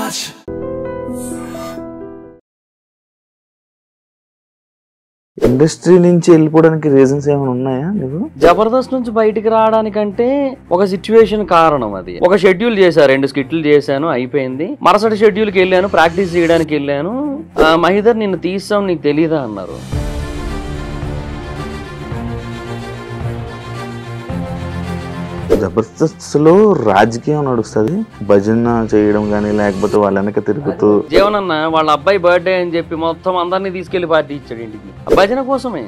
much. Industry నుంచి వెళ్ళిపోవడానికి reasons ఏమైనా ఉన్నాయా నీకు? జబర్దస్త్ నుంచి బయటికి రావడానికంటే ఒక సిచ్యువేషన్ కారణం అది. ఒక షెడ్యూల్ చేశారు, 2 స్కిట్లు చేశాను, అయిపోయింది. మరుసటి షెడ్యూల్కి వెళ్ళాను, ప్రాక్టీస్ చేయడానికి వెళ్ళాను. మహిదర్ నిన్ను తీస్తాం నీకు తెలీదా అన్నారు. జబర్దస్త్ లో రాజకీయం నడుస్తుంది, భజన చేయడం కానీ లేకపోతే వాళ్ళ వెనక తిరుగుతూ. జీవనన్న వాళ్ళ అబ్బాయి బర్త్డే అని చెప్పి మొత్తం అందరినీ తీసుకెళ్లి పార్టీ ఇచ్చాడు ఇంటికి, భజన కోసమే.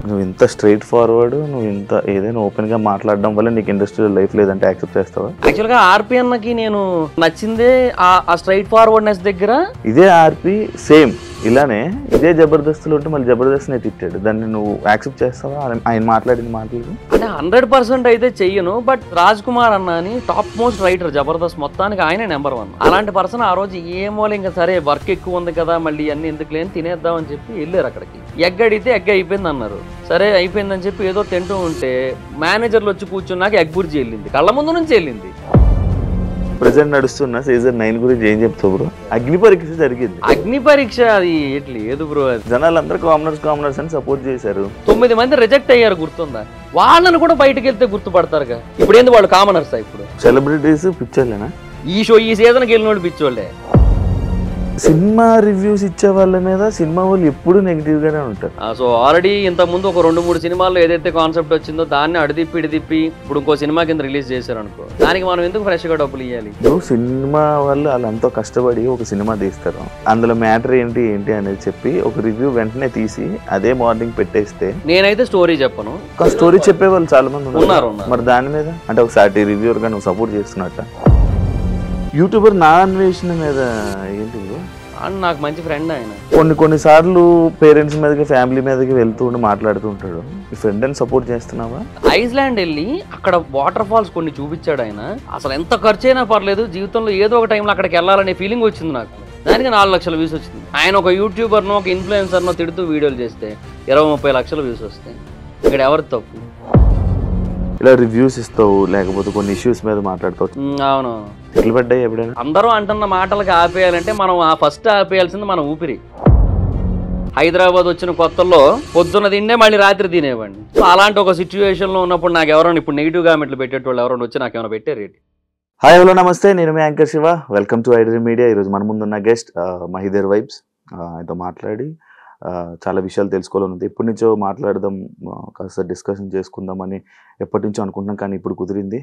నువ్వు ఇంత స్ట్రైట్ ఫార్వర్డ్, నువ్వు ఇంత ఏదైనా ఓపెన్ గా మాట్లాడడం వల్ల నీకు ఇండస్ట్రీలో లైఫ్ లేదంటే యాక్సెప్ట్ చేస్తావా? యాక్చువల్ గా ఆర్పి అన్నకి నేను నచ్చిందే ఆ స్ట్రైట్ ఫార్వర్డ్నెస్ దగ్గర. ఇదే ఆర్పి సేమ్ ఇలానే ఇదే జబర్దస్తులు ఉంటే మళ్ళీ జబర్దస్త్ నే తిట్టాడు, దాన్ని నువ్వు యాక్సెప్ట్ చేస్తావా? ఆయన మాట్లాడిన మాటలు అంటే 100% అయితే చెయ్యను. బట్ రాజ్ కుమార్ అన్న అని టాప్ మోస్ట్ రైటర్ జబర్దస్త్ మొత్తానికి ఆయనే నెంబర్ 1. అలాంటి పర్సన్ ఆ రోజు ఏమో ఇంకా సరే వర్క్ ఎక్కువ ఉంది కదా మళ్ళీ అన్ని ఎందుకు లేని తినేద్దాం అని చెప్పి వెళ్ళారు అక్కడికి. ఎగ్ అడిగితే ఎగ్ అయిపోయింది అన్నారు. సరే అయిపోయిందని చెప్పి ఏదో తింటూ ఉంటే మేనేజర్లు వచ్చి కూర్చున్నాక ఎగ్ బుర్జీ వెళ్ళింది, కళ్ళ ముందు నుంచి వెళ్ళింది. ప్రెసెంట్ నడుస్తున్న సీజన్ 9 గురించి ఏం చెప్తావు బ్రో? అగ్ని పరీక్ష జరిగింది. అగ్ని పరీక్ష అది లేదు బ్రో. జనాలందరూ కామనర్స్ అని సపోర్ట్ చేశారు. 9 మంది రిజెక్ట్ అయ్యారు, గుర్తుందా? వాళ్ళని కూడా బయటకు వెళ్తే గుర్తుపడతారుగా. ఇప్పుడు ఏంది వాళ్ళు కామనర్స్? ఇప్పుడు సెలబ్రిటీస్ పిచ్చోళ్ళేనా? ఈ సీజన్కి వెళ్ళిన వాళ్ళు పిచ్చోళ్ళే. సినిమా రివ్యూస్ ఇచ్చే వాళ్ళ మీద సినిమా వాళ్ళు ఎప్పుడు నెగిటివ్ గానే ఉంటారు. సో ఆల్రెడీ ఇంత ముందు ఒక 2-3 సినిమాల్లో ఏదైతే కాన్సెప్ట్ వచ్చిందో దాన్ని అడిదిప్పి ఇప్పుడు ఇంకో సినిమా కింద రిలీజ్ చేశారు అనుకో, దానికి మనం ఎందుకు ఫ్రెష్ గా డబ్బులు ఇవ్వాలి? సినిమా వాళ్ళు వాళ్ళంతా కష్టపడి ఒక సినిమా తీస్తారు, అందులో మ్యాటర్ ఏంటి అనేది చెప్పి ఒక రివ్యూ వెంటనే తీసి అదే మార్నింగ్ పెట్టేస్తే. నేనైతే స్టోరీ చెప్పను, స్టోరీ చెప్పే వాళ్ళు చాలా మంది ఉన్నారు. మరి దాని మీద అంటే ఒకసారి రివ్యూర్ గా నువ్వు సపోర్ట్ చేస్తున్నట్ట. యూట్యూబర్ నా అన్వేషణ మీద ఏంటి? నాకు మంచి ఫ్రెండ్ ఆయన. కొన్నిసార్లు పేరెంట్స్ మీదకి ఫ్యామిలీ మీదకి వెళ్తూ ఉండి మాట్లాడుతూ ఉంటాడు. ఈ ఫ్రెండ్ అని సపోర్ట్ చేస్తున్నావా? ఐస్లాండ్ వెళ్ళి అక్కడ వాటర్ ఫాల్స్ కొన్ని చూపించాడు ఆయన. అసలు ఎంత ఖర్చు అయినా పర్లేదు, జీవితంలో ఏదో ఒక టైంలో అక్కడికి వెళ్ళాలనే ఫీలింగ్ వచ్చింది నాకు. దానికి 4 లక్షల వ్యూస్ వచ్చింది. ఆయన ఒక యూట్యూబర్నో ఒక ఇన్ఫ్లుయెన్సర్నో తిడుతూ వీడియోలు చేస్తే 20-30 లక్షల వ్యూస్ వస్తాయి. ఇక్కడ ఎవరి తప్పు? ఇలా రివ్యూస్ ఇస్తావు, లేకపోతే కొన్ని ఇష్యూస్ మీద మాట్లాడతావు. అవును, తిట్లు పడ్డాయి ఎప్పుడైనా? అందరూ అంటున్న మాటలకు ఆపేయాలంటే మనం ఫస్ట్ ఆపేయాల్సింది మన ఊపిరి. హైదరాబాద్ వచ్చిన కొత్తల్లో పొద్దున్న తిండే మళ్ళీ రాత్రి తినేవాడిని. సో అలాంటి ఒక సిచ్యువేషన్ లో ఉన్నప్పుడు నాకు ఎవరైనా ఇప్పుడు నెగిటివ్ కామెంట్లు పెట్టేటోళ్ళు ఎవరైనా వచ్చి నాకు ఏమైనా పెట్టారు? హాయ్ హలో నమస్తే, నేను మీ anchor Shiva. Welcome to iDream media. ఈరోజు మన ముందున్న గెస్ట్ మహిదర్ వైబ్స్. ఆయనతో మాట్లాడి చాలా విషయాలు తెలుసుకోవాలని ఉంది. ఎప్పటి నుంచో మాట్లాడదాం, కాస్త డిస్కషన్ చేసుకుందామని ఎప్పటి నుంచో అనుకుంటున్నాం, కానీ ఇప్పుడు కుదిరింది.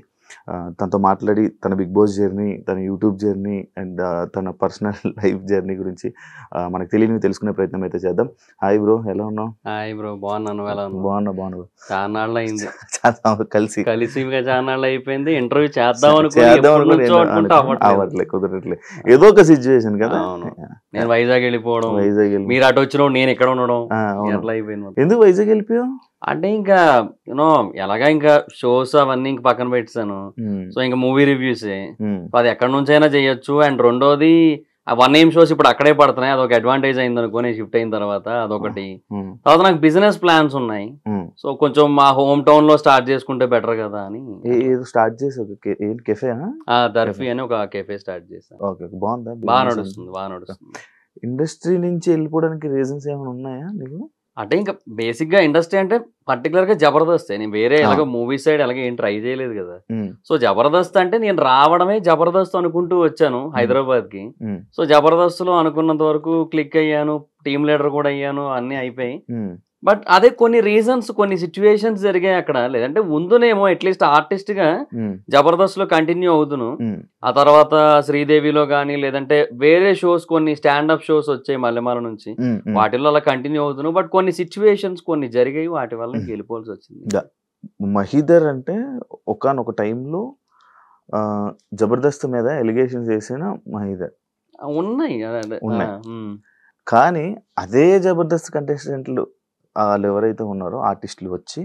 తనతో మాట్లాడి తన బిగ్ బాస్ జర్నీ, తన యూట్యూబ్ జర్నీ అండ్ తన పర్సనల్ లైఫ్ జర్నీ గురించి మనకు తెలియని తెలుసుకునే ప్రయత్నం అయితే చేద్దాం. హాయ్ బ్రో, ఎలా ఉన్నావు? హాయ్ బ్రో, బాగున్నాను. బాగున్నా. చాలా నాళ్ళు అయింది కలిసి చాలా నాళ్ళు అయిపోయింది. ఇంటర్వ్యూ చేద్దాం అవ్వట్లే, కుదరట్లే, ఏదో ఒక సిచ్యువేషన్ కదా. నేను వైజాగ్ వెళ్ళిపోవడం, మీరు అటు వచ్చిన నేను ఇక్కడ ఉండడం, ఎట్లా అయిపోయింది. ఎందుకు వైజాగ్ వెళ్ళిపోయావు? అంటే ఇంకా యూనో ఎలాగా ఇంకా షోస్ అవన్నీ ఇంక పక్కన పెట్టాను. సో ఇంకా మూవీ రివ్యూస్ అది ఎక్కడి నుంచైనా చేయొచ్చు. అండ్ రెండోది 1AM షోస్ ఇప్పుడు అక్కడే పడుతున్నాయి, అదొక అడ్వాంటేజ్ అయింది అనుకో షిఫ్ట్ అయిన తర్వాత. అదొకటి. తర్వాత నాకు బిజినెస్ ప్లాన్స్ ఉన్నాయి. సో కొంచెం మా హోమ్ టౌన్ లో స్టార్ట్ చేసుకుంటే బెటర్ కదా అని. స్టార్ట్ చేసావు కెఫే? దర్ఫీ అని ఒక కెఫే స్టార్ట్ చేశాను. బాగుందా? బాగా నడుస్తుంది. ఇండస్ట్రీ నుంచి వెళ్ళిపోవడానికి రీజన్స్ ఏమైనా ఉన్నాయా నీకు? అంటే ఇంకా బేసిక్ గా ఇండస్ట్రీ అంటే పర్టికులర్ గా జబర్దస్త్. నేను వేరే ఎలాగో మూవీ సైడ్ అలాగే ఏం ట్రై చేయలేదు కదా. సో జబర్దస్త్ అంటే నేను రావడమే జబర్దస్త్ అనుకుంటూ వచ్చాను హైదరాబాద్ కి. సో జబర్దస్త్ లో అనుకున్నంత వరకు క్లిక్ అయ్యాను, టీమ్ లీడర్ కూడా అయ్యాను, అన్ని అయిపోయి. బట్ అదే కొన్ని రీజన్స్, కొన్ని సిచ్యువేషన్స్ జరిగాయి అక్కడ. లేదంటే ముందునేమో అట్లీస్ట్ ఆర్టిస్ట్ గా జబర్దస్త్ లో కంటిన్యూ అవుతును. ఆ తర్వాత శ్రీదేవిలో గానీ లేదంటే వేరే షోస్, కొన్ని స్టాండప్ షోస్ వచ్చాయి మల్లెమాల నుంచి, వాటిల్లో అలా కంటిన్యూ అవుతును. బట్ కొన్ని సిచ్యువేషన్స్ కొన్ని జరిగాయి, వాటి వల్ల వెళ్ళిపోవాల్సి వచ్చింది. మహిదర్ అంటే ఒకానొక టైంలో జబర్దస్త్ మీద ఎలిగేషన్స్ చేసిన మహిదర్ ఉన్నాయి. కానీ అదే జబర్దస్త్ కంటెస్టెంట్లు వాళ్ళు ఎవరైతే ఉన్నారో ఆర్టిస్టులు వచ్చి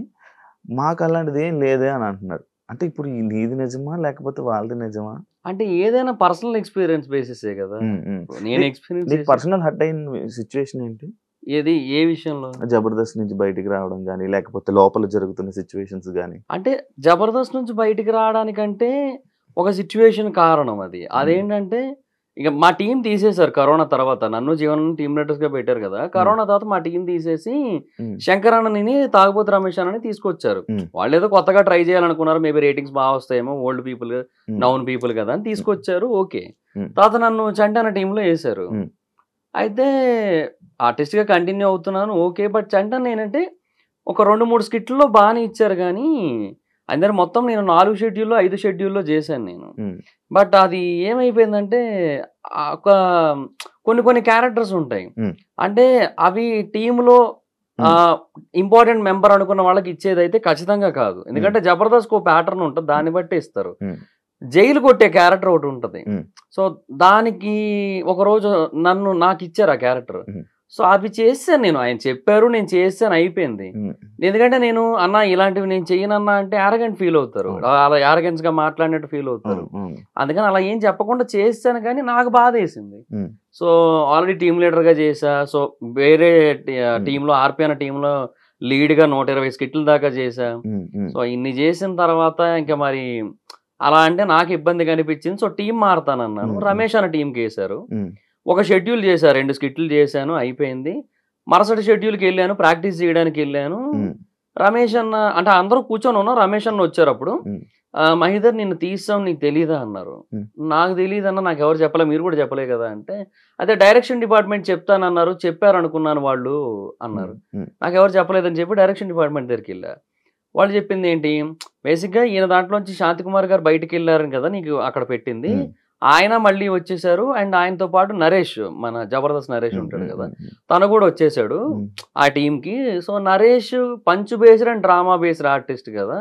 మాకు అలాంటిది ఏం లేదే అని అంటున్నారు. అంటే ఇప్పుడు నీది నిజమా లేకపోతే వాళ్ళది నిజమా? అంటే ఏదైనా పర్సనల్ ఎక్స్పీరియన్స్ బేసిసే కదా. నేను ఎక్స్పీరియన్స్ పర్సనల్ హర్ట్ అయిన సిచ్యువేషన్ ఏంటి? ఏది ఏ విషయంలో? జబర్దస్త్ నుంచి బయటికి రావడం కానీ లేకపోతే లోపల జరుగుతున్న సిచ్యువేషన్స్ కానీ. అంటే జబర్దస్త్ నుంచి బయటికి రావడానికంటే ఒక సిచ్యువేషన్ కారణం అది. అదేంటంటే ఇక మా టీం తీసేశారు కరోనా తర్వాత. నన్ను జీవన్ టీమ్ లీడర్స్ గా పెట్టారు కదా. కరోనా తర్వాత మా టీం తీసేసి శంకర్ అన్నని తాగుబోతు రమేష్ అన్నని తీసుకొచ్చారు. వాళ్ళు ఏదో కొత్తగా ట్రై చేయాలనుకున్నారు, మేబీ రేటింగ్స్ బాగా వస్తాయేమో, ఓల్డ్ పీపుల్ నౌన్ పీపుల్ కదా అని తీసుకొచ్చారు. ఓకే, తర్వాత నన్ను చంటి అన్న టీంలో వేశారు. అయితే ఆర్టిస్ట్ గా కంటిన్యూ అవుతున్నాను, ఓకే. బట్ చంటి అన్న ఏంటంటే ఒక 2-3 స్కిట్లో బాగానే ఇచ్చారు, కానీ అందరు మొత్తం నేను 4 షెడ్యూల్లో 5 షెడ్యూల్లో చేశాను నేను. బట్ అది ఏమైపోయిందంటే ఒక కొన్ని క్యారెక్టర్స్ ఉంటాయి, అంటే అవి టీంలో ఇంపార్టెంట్ మెంబర్ అనుకున్న వాళ్ళకి ఇచ్చేది అయితే ఖచ్చితంగా కాదు. ఎందుకంటే జబర్దస్త్ కో ప్యాటర్న్ ఉంటుంది, దాన్ని బట్టి ఇస్తారు. జైలు కొట్టే క్యారెక్టర్ ఒకటి ఉంటుంది. సో దానికి ఒకరోజు నాకు ఇచ్చారు ఆ క్యారెక్టర్. సో అవి చేశాను నేను, ఆయన చెప్పారు, నేను చేశాను, అయిపోయింది. ఎందుకంటే నేను అన్న ఇలాంటివి నేను చెయ్యనన్నా అంటే యారగెంట్ ఫీల్ అవుతారు, అలా యారగెన్స్ గా మాట్లాడినట్టు ఫీల్ అవుతారు. అందుకని అలా ఏం చెప్పకుండా చేశాను, కానీ నాకు బాధ వేసింది. సో ఆల్రెడీ టీమ్ లీడర్ గా చేసా. సో వేరే టీంలో ఆర్పి అన్న టీంలో లీడ్ గా 120 స్కిట్ల దాకా చేసా. సో ఇన్ని చేసిన తర్వాత ఇంకా మరి అలా అంటే నాకు ఇబ్బంది కనిపించింది. So team మారుతానన్నాను. రమేష్ అన్న టీంకి వేశారు. ఒక షెడ్యూల్ చేశారు, 2 స్కిట్లు చేశాను, అయిపోయింది. మరుసటి షెడ్యూల్కి వెళ్ళాను, ప్రాక్టీస్ చేయడానికి వెళ్ళాను. రమేష్ అన్న అంటే అందరూ కూర్చొని ఉన్నా, రమేష్ అన్న వచ్చారు. అప్పుడు మహిదర్ నిన్ను తీస్తాం, నీకు తెలీదా అన్నారు. నాకు తెలియదు అన్న, నాకు ఎవరు చెప్పలే, మీరు కూడా చెప్పలే కదా అంటే, అదే డైరెక్షన్ డిపార్ట్మెంట్ చెప్తానన్నారు, చెప్పారు అనుకున్నాను వాళ్ళు అన్నారు. నాకు ఎవరు చెప్పలేదని చెప్పి డైరెక్షన్ డిపార్ట్మెంట్ దగ్గరికి వెళ్ళా. వాళ్ళు చెప్పింది ఏంటి, బేసిక్గా ఈయన దాంట్లోంచి శాంతికుమార్ గారు బయటకు వెళ్ళారని కదా నీకు అక్కడ పెట్టింది, ఆయన మళ్ళీ వచ్చేసారు. అండ్ ఆయనతో పాటు నరేష్, మన జబర్దస్త్ నరేష్ ఉంటాడు కదా, తను కూడా వచ్చేసాడు ఆ టీంకి. So Naresh punch based and drama based artist కదా.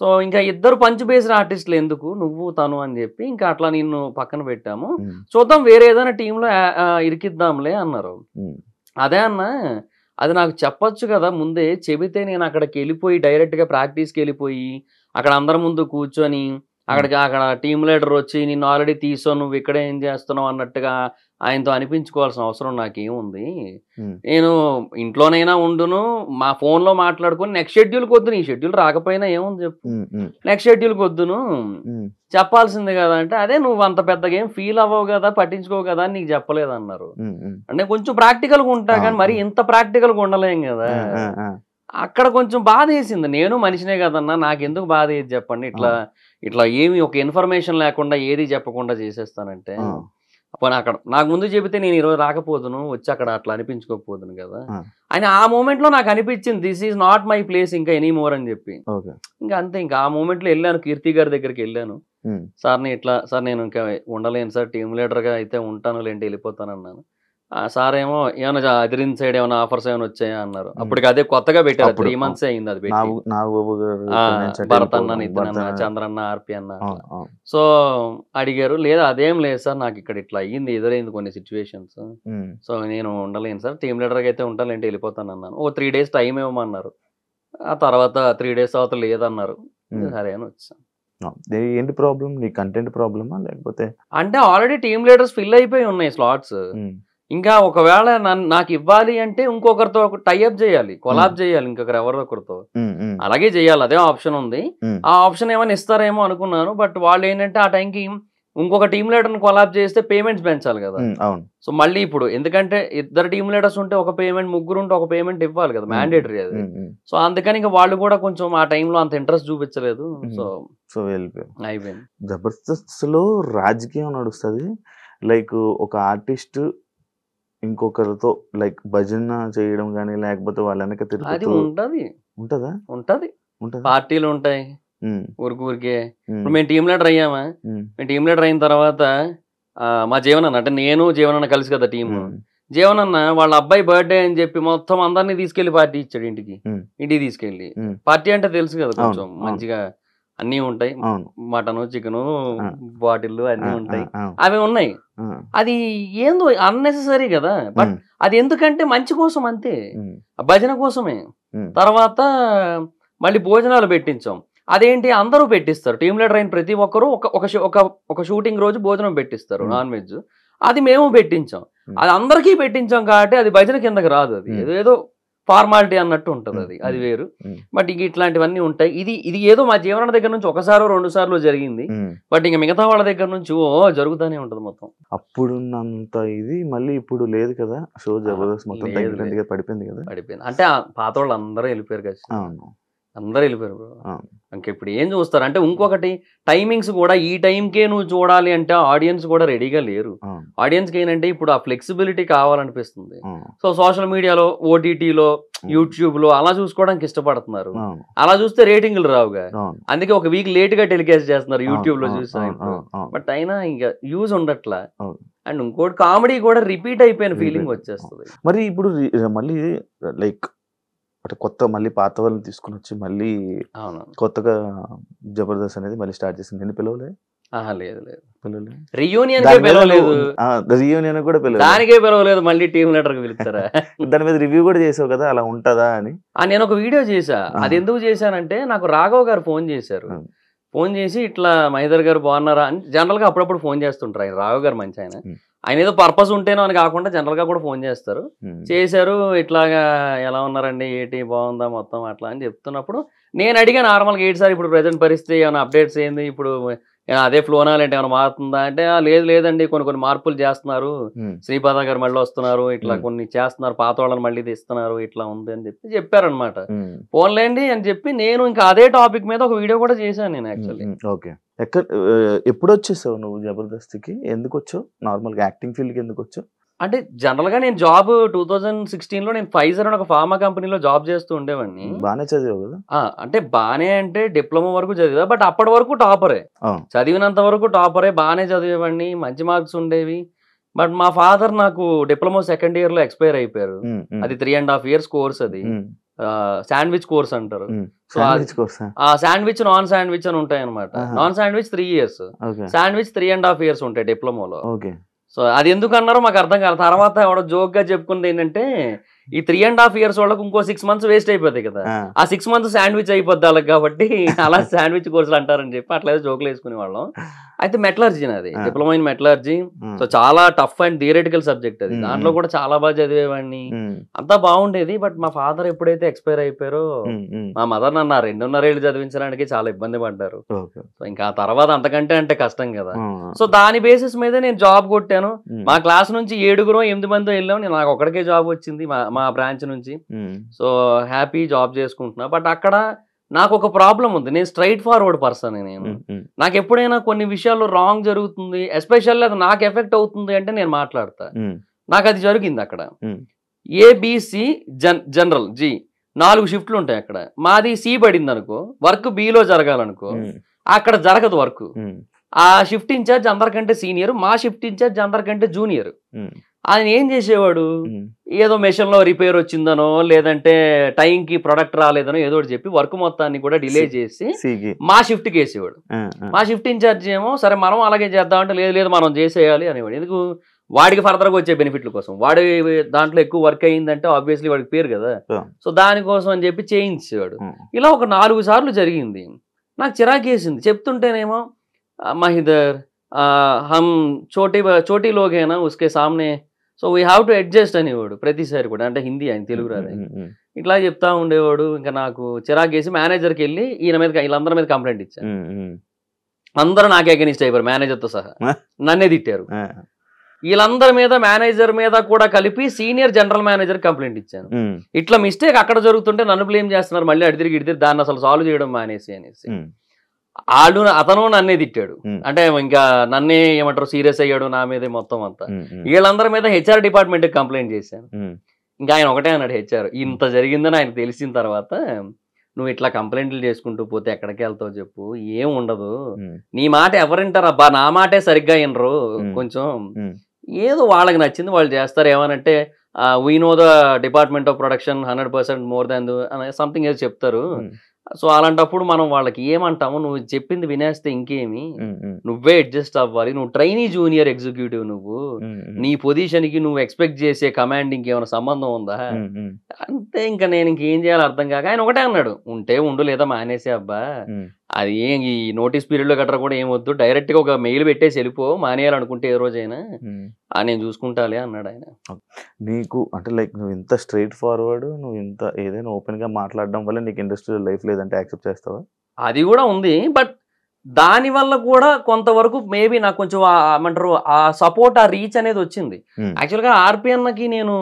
సో ఇంకా ఇద్దరు పంచ్ బేస్డ్ ఆర్టిస్టులు ఎందుకు, నువ్వు తను అని చెప్పి ఇంకా అట్లా నిన్ను పక్కన పెట్టాము, చూద్దాం వేరే ఏదైనా టీంలో ఇరికిద్దాంలే అన్నారు. అదే అన్న, అది నాకు చెప్పొచ్చు కదా ముందే, చెబితే నేను అక్కడికి వెళ్ళిపోయి డైరెక్ట్గా ప్రాక్టీస్కి వెళ్ళిపోయి అక్కడ అందరి ముందు కూర్చొని అక్కడ టీమ్ లీడర్ వచ్చి నిన్ను ఆల్రెడీ తీసావు, నువ్వు ఇక్కడ ఏం చేస్తున్నావు అన్నట్టుగా ఆయనతో అనిపించుకోవాల్సిన అవసరం నాకేముంది. నేను ఇంట్లోనైనా ఉండును, మా ఫోన్లో మాట్లాడుకుని నెక్స్ట్ షెడ్యూల్కి వద్దును, ఈ షెడ్యూల్ రాకపోయినా ఏముంది చెప్పు, నెక్స్ట్ షెడ్యూల్కి వద్దును చెప్పాల్సిందే కదా అంటే, అదే నువ్వు అంత పెద్దగా ఏం ఫీల్ అవ్వవు కదా, పట్టించుకోవు కదా అని నీకు చెప్పలేదు అన్నారు. అంటే కొంచెం ప్రాక్టికల్గా ఉంటా, కానీ మరి ఇంత ప్రాక్టికల్గా ఉండలేం కదా. అక్కడ కొంచెం బాధ వేసింది. నేను మనిషినే కదన్నా, నాకెందుకు బాధ వేసి చెప్పండి, ఇట్లా ఏమి ఒక ఇన్ఫర్మేషన్ లేకుండా ఏది చెప్పకుండా చేసేస్తానంటే. పోనీ అక్కడ నాకు ముందు చెబితే నేను ఈరోజు రాకపోదును, వచ్చి అక్కడ అట్లా అనిపించుకోకపోదును కదా అని ఆ మూమెంట్ లో నాకు అనిపించింది, this is not my place ఇంకా ఎనీ మోర్ అని చెప్పి. ఇంకా అంతే, ఇంకా ఆ మూమెంట్ లో వెళ్ళాను, కీర్తి గారి దగ్గరికి వెళ్ళాను. సార్ని ఇట్లా, సార్ నేను ఇంకా ఉండలేను సార్, టీమ్ లీడర్ గా అయితే ఉంటాను లేంటి వెళ్ళిపోతాను అన్నాను. సార్ ఏమో ఏమైనా అదిరిన్ సైడ్ ఏమైనా ఆఫర్స్ ఏమైనా వచ్చాయా అన్నారు. అప్పటికి అదే కొత్తగా పెట్టారు, 3 months అయింది అది పెట్టి. భరత్ అన్న, నితిన్ అన్న, చంద్రన్న, ఆర్పి అన్న. సో అడిగారు, లేదా అదేం లేదు సార్, నాకు ఇక్కడ ఇట్లా అయ్యింది, ఎదురైంది కొన్ని సిచ్యువేషన్స్, సో నేను ఉండలేను సార్, టీమ్ లీడర్గా అయితే ఉంటానంటే వెళ్ళిపోతాను అన్నాను. 3 days టైం ఇవ్వమన్నారు. ఆ తర్వాత 3 days తర్వాత లేదన్నారు. సరే అని వచ్చాను. ఏంటి ప్రాబ్లం, నీ కంటెంట్ ప్రాబ్లమా లేకపోతే? అంటే ఆల్రెడీ టీమ్ లీడర్స్ ఫిల్ అయిపోయి ఉన్నాయి స్లాట్స్. ఇంకా ఒకవేళ నాకు ఇవ్వాలి అంటే ఇంకొకరితో టైఅప్ చేయాలి, కొలాబ్ చేయాలి, ఇంకొకరు ఎవరొకరితో అలాగే చేయాలి, అదే ఆప్షన్ ఉంది. ఆ ఆప్షన్ ఏమైనా ఇస్తారేమో అనుకున్నాను. బట్ వాళ్ళు ఏంటంటే ఆ టైంకి ఇంకొక టీమ్ లీడర్ ని కొలాబ్ చేస్తే పేమెంట్స్ పెంచాలి కదా. సో మళ్ళీ ఇప్పుడు ఎందుకంటే ఇద్దరు టీమ్ లీడర్స్ ఉంటే ఒక పేమెంట్, ముగ్గురు ఉంటే ఒక పేమెంట్ ఇవ్వాలి కదా, మ్యాండేటరీ అది. సో అందుకని ఇంకా వాళ్ళు కూడా కొంచెం ఆ టైంలో అంత ఇంట్రెస్ట్ చూపించలేదు. సో అయిపోయింది. జబర్దస్త్ లో రాజకీయం నడుస్తుంది, లైక్ ఒక ఆర్టిస్ట్ ఇంకొకరితో లైక్ భజన చేయడం కానీ, లేకపోతే వాళ్ళ వెనక అది ఉంటదా? ఉంటది, పార్టీలు ఉంటాయి ఊరికే. ఇప్పుడు మేము టీమ్ లీడర్ అయ్యామా, మేము టీమ్ లీడర్ అయిన తర్వాత మా జీవనన్న, అంటే నేను జీవనన్న కలిసి కదా టీము, జీవనన్న వాళ్ళ అబ్బాయి బర్త్డే అని చెప్పి మొత్తం అందరినీ తీసుకెళ్లి పార్టీ ఇచ్చాడు, ఇంటికి తీసుకెళ్లి. పార్టీ అంటే తెలుసు కదా, కొంచెం మంచిగా అన్నీ ఉంటాయి, మటను, చికెను, బాటిల్ అన్నీ ఉంటాయి, అవి ఉన్నాయి. అది ఏందో అన్నెసెసరీ కదా, బట్ అది ఎందుకంటే మంచి కోసం అంతే, భజన కోసమే. తర్వాత మళ్ళీ భోజనాలు పెట్టించాం, అదేంటి అందరూ పెట్టిస్తారు, టీమ్ లీడర్ అయిన ప్రతి ఒక్కరు ఒక షూటింగ్ రోజు భోజనం పెట్టిస్తారు, నాన్ వెజ్. అది మేము పెట్టించాం, అది అందరికీ పెట్టించాం కాబట్టి అది భజన కిందకి రాదు, అది ఏదో ఫార్మాలిటీ అన్నట్టు ఉంటుంది, అది వేరు. బట్ ఇంక ఇట్లాంటివన్నీ ఉంటాయి. ఇది ఏదో మా జీవన దగ్గర నుంచి ఒకసారో 2 సార్లు జరిగింది. బట్ ఇంకా మిగతా వాళ్ళ దగ్గర నుంచి జరుగుతూనే ఉంటది మొత్తం. అప్పుడున్నంత ఇది మళ్ళీ ఇప్పుడు లేదు కదా, షో జబర్దస్త్ మొత్తం పడిపోయింది కదా. అంటే పాత వాళ్ళు అందరూ వెళ్ళిపోయారు కదా, అందరూ వెళ్ళిపోయారు బ్రో. ఇంక ఇప్పుడు ఏం చూస్తారు అంటే, ఇంకొకటి టైమింగ్స్ కూడా ఈ టైంకే నువ్వు చూడాలి అంటే ఆడియన్స్ కూడా రెడీగా లేరు. ఆడియన్స్కి ఏంటంటే ఇప్పుడు ఆ ఫ్లెక్సిబిలిటీ కావాలనిపిస్తుంది. సో సోషల్ మీడియాలో, ఓటీటీలో, యూట్యూబ్ లో అలా చూసుకోవడానికి ఇష్టపడుతున్నారు. అలా చూస్తే రేటింగ్లు రావుగా, అందుకే ఒక వీక్ లేట్ గా టెలికాస్ట్ చేస్తున్నారు యూట్యూబ్ లో చూసాను. బట్ అయినా ఇంకా యూజ్ ఉండట్లా. అండ్ ఇంకోటి కామెడీ కూడా రిపీట్ అయిపోయిన ఫీలింగ్ వచ్చేస్తుంది. మరి ఇప్పుడు మళ్ళీ లైక్ అంటే కొత్త మళ్ళీ పాత వాళ్ళని తీసుకుని వచ్చి మళ్ళీ కొత్తగా జబర్దస్త్ అనేది మళ్ళీ స్టార్ట్ చేసింది. నేను పిలవలే? లేదు, రియూనియన్ పిలవలేదు, రియూనియన్ కూడా పిలవలేదు, దానికే పిలవలేదు, మళ్ళీ టీమ్ లీడర్ కి పిలుస్తారా? దాని మీద రివ్యూ కూడా చేసావు కదా, అలా ఉంటదా అని. నేను ఒక వీడియో చేసా. అది ఎందుకు చేశానంటే, నాకు రాఘవ్ గారు ఫోన్ చేశారు. ఫోన్ చేసి ఇట్లా మహేందర్ గారు బాగున్నారా అని జనరల్ గా అప్పుడప్పుడు ఫోన్ చేస్తుంటారు. ఆయన రాఘవ్ గారు మంచి ఆయన ఏదో పర్పస్ ఉంటేనో అని కాకుండా జనరల్ గా కూడా ఫోన్ చేస్తారు. చేశారు, ఇట్లాగా ఎలా ఉన్నారండి, ఏంటి బాగుందా మొత్తం అట్లా అని చెప్తున్నప్పుడు నేను అడిగా నార్మల్గా, ఏంటి సార్ ఇప్పుడు ప్రజెంట్ పరిస్థితి, ఏమైనా అప్డేట్స్ ఏంది, ఇప్పుడు అదే ఫ్లోనా లేంటే ఏమైనా మారుతుందా అంటే, లేదండి కొన్ని మార్పులు చేస్తున్నారు, శ్రీపాద గారు మళ్ళీ వస్తున్నారు, ఇట్లా కొన్ని చేస్తున్నారు, పాత వాళ్ళని మళ్ళీ తీస్తున్నారు, ఇట్లా ఉంది అని చెప్పారనమాట. ఫోన్లేండి అని చెప్పి నేను ఇంకా అదే టాపిక్ మీద ఒక వీడియో కూడా చేశాను నేను యాక్చువల్లీ. ఓకే, ఎప్పుడు వచ్చేసావు నువ్వు జబర్దస్త్కి? ఎందుకు వచ్చావు? నార్మల్గా యాక్టింగ్ ఫీల్డ్కి ఎందుకు వచ్చావు? అంటే జనరల్ గా నేను జాబ్ 2016 లో నేను ఫైజర్ అని ఒక ఫార్మా కంపెనీలో జాబ్ చేస్తూ ఉండేవాడిని. బాగానే చదివావు కదా? అంటే బానే అంటే డిప్లొమా వరకు చదివా, బట్ అప్పటి వరకు టాపరే, చదివినంత వరకు టాపరే, బాగానే చదివేవాడిని, మంచి మార్క్స్ ఉండేవి. బట్ మా ఫాదర్ నాకు డిప్లొమా సెకండ్ ఇయర్ లో ఎక్స్పైర్ అయిపోయారు. అది 3.5 years కోర్స్, అది శాండ్విచ్ కోర్స్ అంటారు. శాండ్విచ్, నాన్ శాండ్విచ్ అని ఉంటాయి అనమాట. Non sandwich 3 years, sandwich 3.5 years ఉంటాయి డిప్లొమాలో. సో అది ఎందుకు అన్నారో మాకు అర్థం కాదు. తర్వాత ఎవడో జోక్ గా చెప్పుకుంది ఏంటంటే, ఈ 3.5 years వాళ్ళకి ఇంకో 6 months వేస్ట్ అయిపోతాయి కదా, ఆ 6 months శాండ్విచ్ అయిపోద్ది వాళ్ళకి, కాబట్టి అలా శాండ్విచ్ కోర్సులు అంటారని చెప్పి అట్లా జోకులు వేసుకునే వాళ్ళం. అయితే మెటలర్జీ అది, డిప్లొమా ఇన్ మెటలర్జీ. సో చాలా టఫ్ అండ్ థియరిటికల్ సబ్జెక్ట్ అది. దాంట్లో కూడా చాలా బాగా చదివేవాడిని, అంతా బాగుండేది. బట్ మా ఫాదర్ ఎప్పుడైతే ఎక్స్పైర్ అయిపోయారో, మా మదర్ నన్ను 2.5 ఏళ్ళు చదివించడానికి చాలా ఇబ్బంది పడ్డారు. సో ఇంకా ఆ తర్వాత అంతకంటే అంటే కష్టం కదా. సో దాని బేసిస్ మీద నేను జాబ్ కొట్టాను. మా క్లాస్ నుంచి 7-8 మంది వెళ్ళాం, నాకు ఒక్కడికే జాబ్ వచ్చింది మా బ్రాంచ్ నుంచి. సో హ్యాపీ జాబ్ చేసుకుంటున్నా. బట్ అక్కడ నాకు ఒక ప్రాబ్లం ఉంది, నేను స్ట్రైట్ ఫార్వర్డ్ పర్సన్. నేను నాకు ఎప్పుడైనా కొన్ని విషయాల్లో రాంగ్ జరుగుతుంది, ఎస్పెషల్లీ అది నాకు ఎఫెక్ట్ అవుతుంది అంటే నేను మాట్లాడతా. నాకు అది జరిగింది అక్కడ. ఏబిసి జనరల్ జి 4 షిఫ్ట్లు ఉంటాయి అక్కడ. మాది సి పడింది అనుకో, వర్క్ బిలో జరగాలనుకో, అక్కడ జరగదు వర్క్. ఆ షిఫ్ట్ ఇన్ఛార్జ్ అందరికంటే సీనియర్, మా షిఫ్ట్ ఇన్ఛార్జ్ అందరికంటే జూనియర్. ఆయన ఏం చేసేవాడు, ఏదో మెషిన్ లో రిపేర్ వచ్చిందనో, లేదంటే టైంకి ప్రొడక్ట్ రాలేదనో ఏదో ఒకటి చెప్పి వర్క్ మొత్తాన్ని కూడా డిలే చేసి మా షిఫ్ట్కి వేసేవాడు. మా షిఫ్ట్ ఇన్ఛార్జ్ ఏమో సరే మనం అలాగే చేద్దామంటే, లేదు మనం చేసేయాలి అనేవాడు. ఎందుకు, వాడికి ఫర్దర్గా వచ్చే బెనిఫిట్ల కోసం. వాడి దాంట్లో ఎక్కువ వర్క్ అయ్యిందంటే ఆబ్వియస్లీ వాడికి పేరు కదా, సో దానికోసం అని చెప్పి చేయించేవాడు. ఇలా ఒక 4 సార్లు జరిగింది. నాకు చిరాకేసింది చెప్తుంటేనేమో, మహిదర్ हम छोटी लोग है ना उसके सामने, so we have to adjust అనేవాడు ప్రతిసారి కూడా. అంటే హిందీ, ఆయన తెలుగు రాదు. ఇట్లా చెప్తా ఉండేవాడు. ఇంకా నాకు చిరాకేసి మేనేజర్కి వెళ్ళి వీళ్ళందరి మీద కంప్లైంట్ ఇచ్చాను. అందరూ నాకే అగెనిస్ట్ అయిపోయారు, మేనేజర్తో సహా నన్నే తిట్టారు. వీళ్ళందరి మీద, మేనేజర్ మీద కూడా కలిపి సీనియర్ జనరల్ మేనేజర్ కంప్లైంట్ ఇచ్చాను. ఇట్లా మిస్టేక్ అక్కడ జరుగుతుంటే నన్ను బ్లేమ్ చేస్తున్నారు, మళ్ళీ అడితిరిగి దాన్ని అసలు సాల్వ్ చేయడం మానేసి అనేసి. అతను నన్నే తిట్టాడు. అంటే ఇంకా నన్నే ఏమంటారు, సీరియస్ అయ్యాడు నా మీదే మొత్తం అంతా. వీళ్ళందరి మీద హెచ్ఆర్ డిపార్ట్మెంట్ కంప్లైంట్ చేశాను. ఇంకా ఆయన ఒకటే అన్నాడు, హెచ్ఆర్ ఇంత జరిగిందని ఆయన తెలిసిన తర్వాత, నువ్వు ఇట్లా కంప్లైంట్లు చేసుకుంటూ పోతే ఎక్కడికి వెళ్తావు చెప్పు, ఏం ఉండదు, నీ మాట ఎవరింటారు అబ్బా, నా మాటే సరిగ్గా వినరు, కొంచెం ఏదో వాళ్ళకి నచ్చింది వాళ్ళు చేస్తారు. ఏమనంటే we know the department of production 100% more than something ఏదో చెప్తారు. సో అలాంటప్పుడు మనం వాళ్ళకి ఏమంటాము, నువ్వు చెప్పింది వినేస్తే ఇంకేమి, నువ్వే అడ్జస్ట్ అవ్వాలి, నువ్వు ట్రైనీ జూనియర్ ఎగ్జిక్యూటివ్, నువ్వు నీ పొజిషన్ కి నువ్వు ఎక్స్పెక్ట్ చేసే కమాండింగ్ ఏమైనా సంబంధం ఉందా అంటే ఇంకా నేను ఇంకేం చేయాలో అర్థం కాక ఆయన ఒకటే అన్నాడు, ఉంటే ఉండు లేదా మానేసే అబ్బా అది ఈ నోటీస్ పీరియడ్ లో గట్రా కూడా ఏమొద్దు, డైరెక్ట్ గా ఒక మెయిల్ పెట్టేసి వెళ్ళిపో, మానేయాలనుకుంటే ఏ రోజైనా నేను చూసుకుంటాలే అన్నాడు ఆయన. నీకు అంటే లైక్ నువ్వు ఇంత స్ట్రైట్ ఫార్వర్డ్, నువ్వు ఇంత ఏదైనా ఓపెన్ గా మాట్లాడడం వల్ల నీకు ఇండస్ట్రియల్ లైఫ్ లేదంటే యాక్సెప్ట్ చేస్తావా? అది కూడా ఉంది, బట్ దాని వల్ల కూడా కొంతవరకు మేబీ నాకు కొంచెం ఏమంటారు ఆ సపోర్ట్, ఆ రీచ్ అనేది వచ్చింది. యాక్చువల్గా ఆర్పి అన్నకి నేను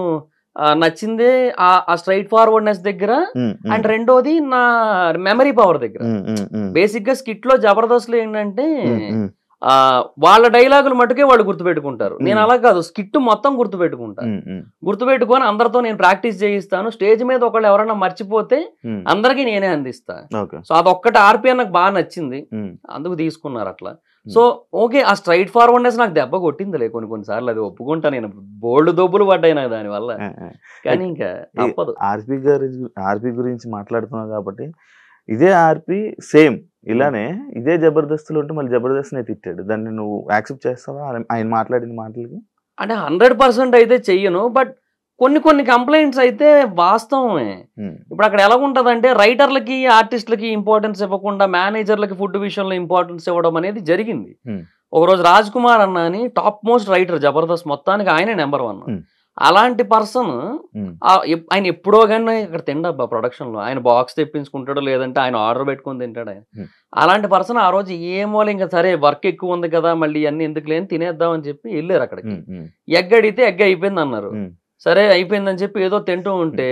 నచ్చిందే ఆ స్ట్రైట్ ఫార్వర్డ్నెస్ దగ్గర, అండ్ రెండోది నా మెమరీ పవర్ దగ్గర. బేసిక్ గా స్కిట్ లో జబర్దస్త్ లో ఏంటంటే వాళ్ళ డైలాగులు మటుకే వాళ్ళు గుర్తుపెట్టుకుంటారు. నేను అలా కాదు, స్కిట్ మొత్తం గుర్తుపెట్టుకుంటాను. గుర్తుపెట్టుకొని అందరితో నేను ప్రాక్టీస్ చేయిస్తాను. స్టేజ్ మీద ఒకళ్ళు ఎవరైనా మర్చిపోతే అందరికీ నేనే అందిస్తా. సో అదొక్కటి ఆర్పి నాకు బాగా నచ్చింది, అందుకు తీసుకున్నారు అట్లా. సో ఓకే, ఆ స్ట్రైట్ ఫార్వర్డ్నెస్ నాకు దెబ్బ కొట్టిందిలే కొన్నిసార్లు, అది ఒప్పుకుంటా. నేను బోల్డ్ దొబ్బులు పడ్డాయి నాకు దాని వల్ల, కానీ ఇంకా తప్పదు. ఆర్పి గురించి మాట్లాడుతున్నావు కాబట్టి, ఇదే ఆర్పి సేమ్ ఇలానే ఇదే జబర్దస్తులు ఉంటే మళ్ళీ జబర్దస్త్ నే తిట్టాడు, దాన్ని నువ్వు యాక్సెప్ట్ చేస్తావా ఆయన మాట్లాడిన మాటలకి? అంటే 100% అయితే చెయ్యను, బట్ కొన్ని కంప్లైంట్స్ అయితే వాస్తవమే. ఇప్పుడు అక్కడ ఎలా ఉంటదంటే రైటర్లకి ఆర్టిస్టులకి ఇంపార్టెన్స్ ఇవ్వకుండా మేనేజర్లకి ఫుడ్ విషయంలో ఇంపార్టెన్స్ ఇవ్వడం అనేది జరిగింది. ఒకరోజు రాజ్ కుమార్ అన్న అని టాప్ మోస్ట్ రైటర్ జబర్దస్త్ మొత్తానికి ఆయనే నెంబర్ 1. అలాంటి పర్సన్ ఆయన ఎప్పుడో కానీ ఇక్కడ తిండబ్బా ప్రొడక్షన్ లో, ఆయన బాక్స్ తెప్పించుకుంటాడు, లేదంటే ఆయన ఆర్డర్ పెట్టుకుని తింటాడు ఆయన. అలాంటి పర్సన్ ఆ రోజు ఏమో ఇంకా సరే వర్క్ ఎక్కువ ఉంది కదా మళ్ళీ అన్ని ఎందుకు లేని తినేద్దాం అని చెప్పి వెళ్ళారు అక్కడికి. ఎగ్ అడిగితే ఎగ్ అయిపోయింది అన్నారు. సరే అయిపోయిందని చెప్పి ఏదో తింటూ ఉంటే